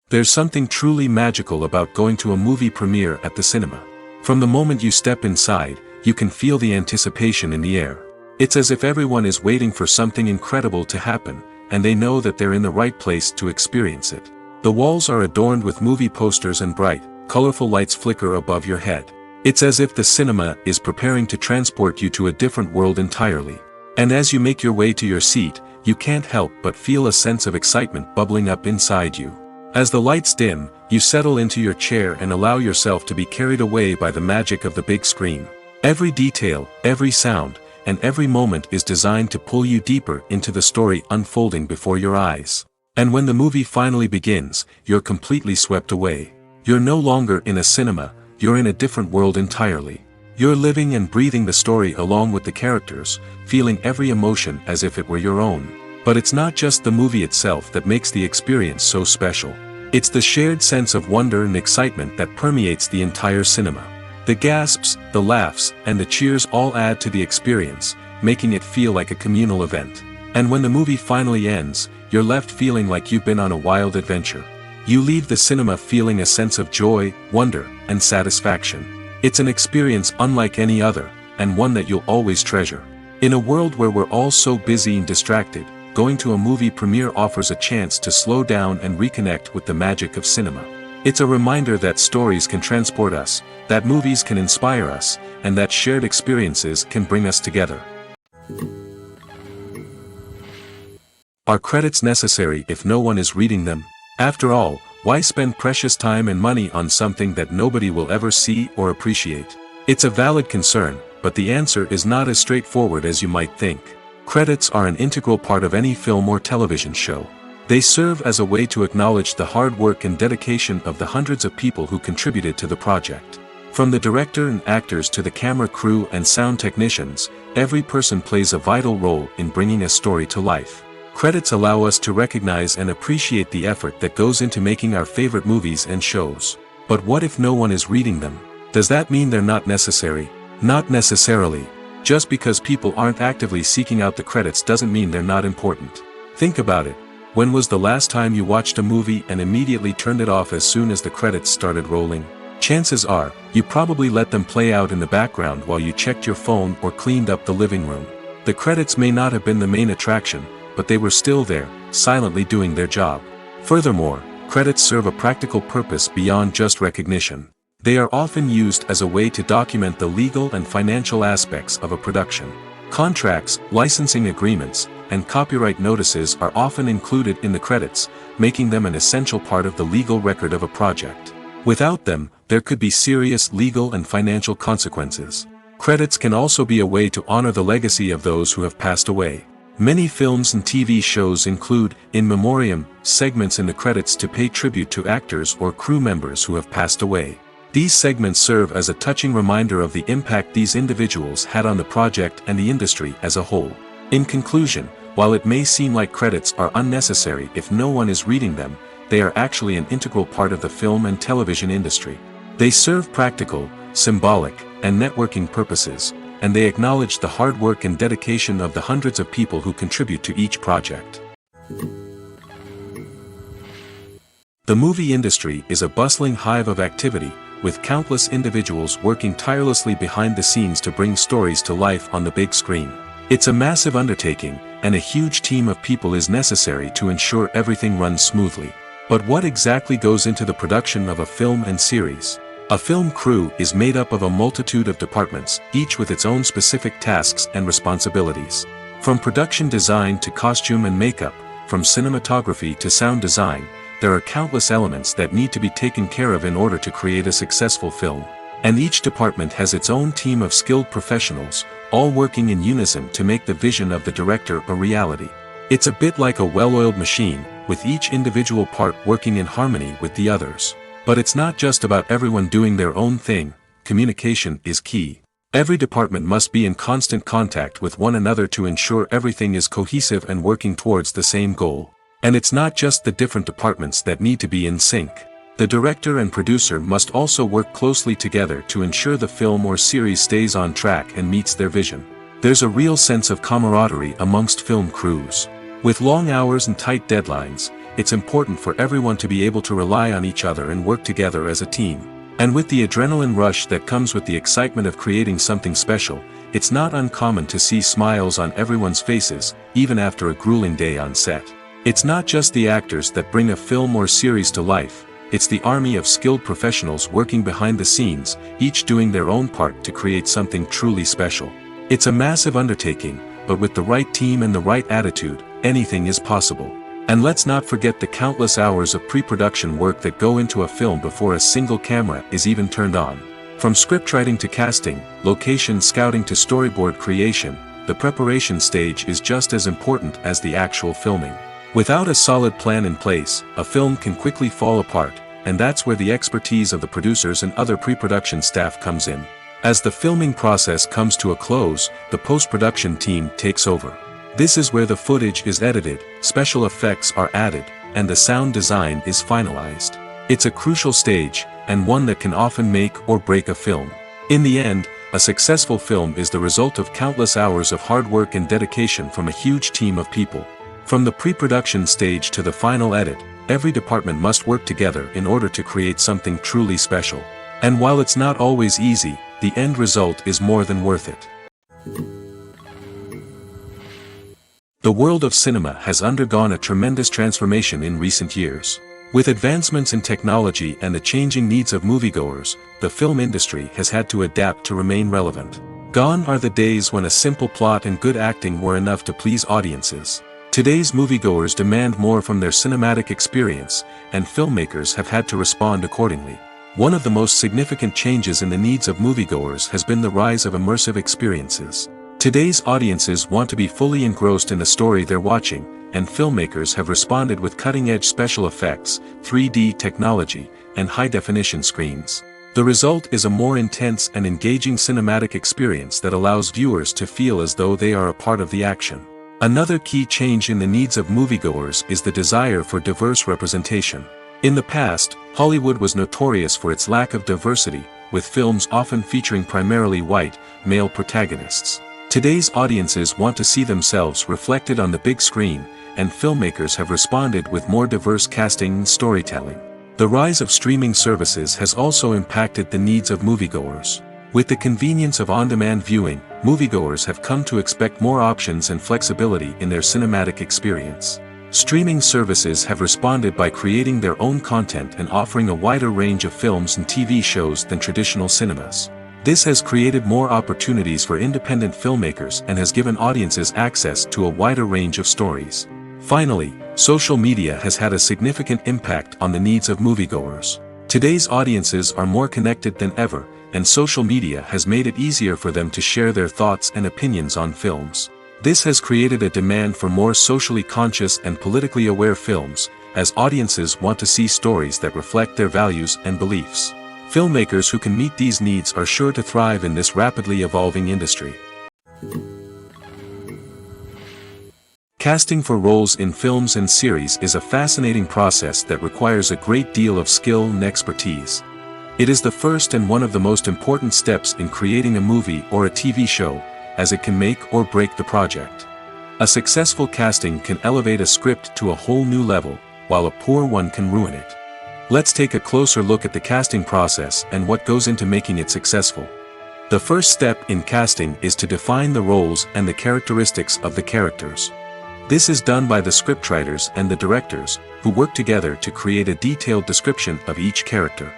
There's something truly magical about going to a movie premiere at the cinema. From the moment you step inside, you can feel the anticipation in the air. It's as if everyone is waiting for something incredible to happen, and they know that they're in the right place to experience it. The walls are adorned with movie posters and bright, colorful lights flicker above your head. It's as if the cinema is preparing to transport you to a different world entirely. And as you make your way to your seat, you can't help but feel a sense of excitement bubbling up inside you. As the lights dim, you settle into your chair and allow yourself to be carried away by the magic of the big screen. Every detail, every sound, and every moment is designed to pull you deeper into the story unfolding before your eyes. And when the movie finally begins, you're completely swept away. You're no longer in a cinema, you're in a different world entirely. You're living and breathing the story along with the characters, feeling every emotion as if it were your own. But it's not just the movie itself that makes the experience so special. It's the shared sense of wonder and excitement that permeates the entire cinema. The gasps, the laughs, and the cheers all add to the experience, making it feel like a communal event. And when the movie finally ends, you're left feeling like you've been on a wild adventure. You leave the cinema feeling a sense of joy, wonder, and satisfaction. It's an experience unlike any other, and one that you'll always treasure. In a world where we're all so busy and distracted, going to a movie premiere offers a chance to slow down and reconnect with the magic of cinema. It's a reminder that stories can transport us, that movies can inspire us, and that shared experiences can bring us together. Are credits necessary if no one is reading them? After all, why spend precious time and money on something that nobody will ever see or appreciate? It's a valid concern, but the answer is not as straightforward as you might think. Credits are an integral part of any film or television show. They serve as a way to acknowledge the hard work and dedication of the hundreds of people who contributed to the project. From the director and actors to the camera crew and sound technicians, every person plays a vital role in bringing a story to life. Credits allow us to recognize and appreciate the effort that goes into making our favorite movies and shows. But what if no one is reading them? Does that mean they're not necessary? Not necessarily. Just because people aren't actively seeking out the credits doesn't mean they're not important. Think about it. When was the last time you watched a movie and immediately turned it off as soon as the credits started rolling? Chances are, you probably let them play out in the background while you checked your phone or cleaned up the living room. The credits may not have been the main attraction, but they were still there, silently doing their job. Furthermore, credits serve a practical purpose beyond just recognition. They are often used as a way to document the legal and financial aspects of a production. Contracts, licensing agreements, and copyright notices are often included in the credits, making them an essential part of the legal record of a project. Without them, there could be serious legal and financial consequences. Credits can also be a way to honor the legacy of those who have passed away. Many films and TV shows include, in memoriam, segments in the credits to pay tribute to actors or crew members who have passed away. These segments serve as a touching reminder of the impact these individuals had on the project and the industry as a whole. In conclusion, while it may seem like credits are unnecessary if no one is reading them, they are actually an integral part of the film and television industry. They serve practical, symbolic, and networking purposes, and they acknowledge the hard work and dedication of the hundreds of people who contribute to each project. The movie industry is a bustling hive of activity, with countless individuals working tirelessly behind the scenes to bring stories to life on the big screen. It's a massive undertaking, and a huge team of people is necessary to ensure everything runs smoothly. But what exactly goes into the production of a film and series? A film crew is made up of a multitude of departments, each with its own specific tasks and responsibilities. From production design to costume and makeup, from cinematography to sound design, there are countless elements that need to be taken care of in order to create a successful film. And each department has its own team of skilled professionals, all working in unison to make the vision of the director a reality. It's a bit like a well-oiled machine, with each individual part working in harmony with the others. But it's not just about everyone doing their own thing. Communication is key. Every department must be in constant contact with one another to ensure everything is cohesive and working towards the same goal. And it's not just the different departments that need to be in sync. The director and producer must also work closely together to ensure the film or series stays on track and meets their vision. There's a real sense of camaraderie amongst film crews. With long hours and tight deadlines, it's important for everyone to be able to rely on each other and work together as a team. And with the adrenaline rush that comes with the excitement of creating something special, it's not uncommon to see smiles on everyone's faces, even after a grueling day on set. It's not just the actors that bring a film or series to life, it's the army of skilled professionals working behind the scenes, each doing their own part to create something truly special. It's a massive undertaking, but with the right team and the right attitude, anything is possible. And let's not forget the countless hours of pre-production work that go into a film before a single camera is even turned on. From scriptwriting to casting, location scouting to storyboard creation, the preparation stage is just as important as the actual filming. Without a solid plan in place, a film can quickly fall apart, and that's where the expertise of the producers and other pre-production staff comes in. As the filming process comes to a close, the post-production team takes over. This is where the footage is edited, special effects are added, and the sound design is finalized. It's a crucial stage, and one that can often make or break a film. In the end, a successful film is the result of countless hours of hard work and dedication from a huge team of people. From the pre-production stage to the final edit, every department must work together in order to create something truly special. And while it's not always easy, the end result is more than worth it. The world of cinema has undergone a tremendous transformation in recent years. With advancements in technology and the changing needs of moviegoers, the film industry has had to adapt to remain relevant. Gone are the days when a simple plot and good acting were enough to please audiences. Today's moviegoers demand more from their cinematic experience, and filmmakers have had to respond accordingly. One of the most significant changes in the needs of moviegoers has been the rise of immersive experiences. Today's audiences want to be fully engrossed in the story they're watching, and filmmakers have responded with cutting-edge special effects, 3D technology, and high-definition screens. The result is a more intense and engaging cinematic experience that allows viewers to feel as though they are a part of the action. Another key change in the needs of moviegoers is the desire for diverse representation. In the past, Hollywood was notorious for its lack of diversity, with films often featuring primarily white, male protagonists. Today's audiences want to see themselves reflected on the big screen, and filmmakers have responded with more diverse casting and storytelling. The rise of streaming services has also impacted the needs of moviegoers. With the convenience of on-demand viewing, moviegoers have come to expect more options and flexibility in their cinematic experience. Streaming services have responded by creating their own content and offering a wider range of films and TV shows than traditional cinemas. This has created more opportunities for independent filmmakers and has given audiences access to a wider range of stories. Finally, social media has had a significant impact on the needs of moviegoers. Today's audiences are more connected than ever, and social media has made it easier for them to share their thoughts and opinions on films. This has created a demand for more socially conscious and politically aware films, as audiences want to see stories that reflect their values and beliefs. Filmmakers who can meet these needs are sure to thrive in this rapidly evolving industry. Casting for roles in films and series is a fascinating process that requires a great deal of skill and expertise. It is the first and one of the most important steps in creating a movie or a TV show, as it can make or break the project. A successful casting can elevate a script to a whole new level, while a poor one can ruin it. Let's take a closer look at the casting process and what goes into making it successful. The first step in casting is to define the roles and the characteristics of the characters. This is done by the scriptwriters and the directors, who work together to create a detailed description of each character.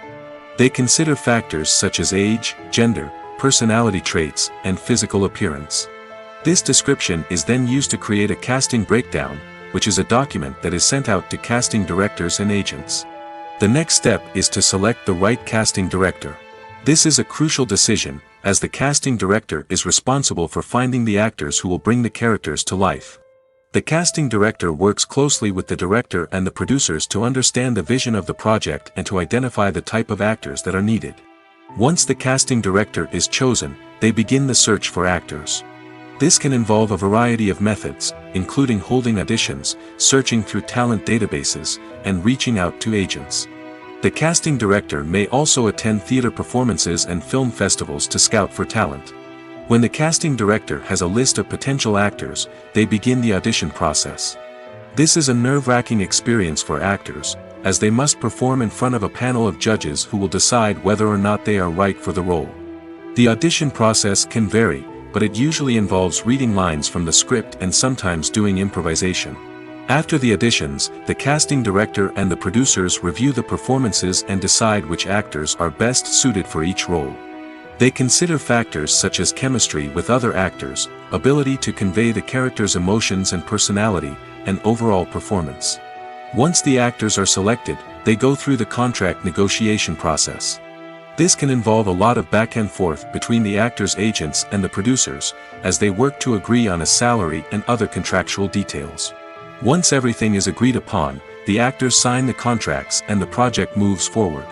They consider factors such as age, gender, personality traits, and physical appearance. This description is then used to create a casting breakdown, which is a document that is sent out to casting directors and agents. The next step is to select the right casting director. This is a crucial decision, as the casting director is responsible for finding the actors who will bring the characters to life. The casting director works closely with the director and the producers to understand the vision of the project and to identify the type of actors that are needed. Once the casting director is chosen, they begin the search for actors. This can involve a variety of methods, including holding auditions, searching through talent databases, and reaching out to agents. The casting director may also attend theater performances and film festivals to scout for talent. When the casting director has a list of potential actors, they begin the audition process. This is a nerve-wracking experience for actors, as they must perform in front of a panel of judges who will decide whether or not they are right for the role. The audition process can vary, but it usually involves reading lines from the script and sometimes doing improvisation. After the auditions, the casting director and the producers review the performances and decide which actors are best suited for each role. They consider factors such as chemistry with other actors, ability to convey the character's emotions and personality, and overall performance. Once the actors are selected, they go through the contract negotiation process. This can involve a lot of back and forth between the actors' agents and the producers, as they work to agree on a salary and other contractual details. Once everything is agreed upon, the actors sign the contracts and the project moves forward.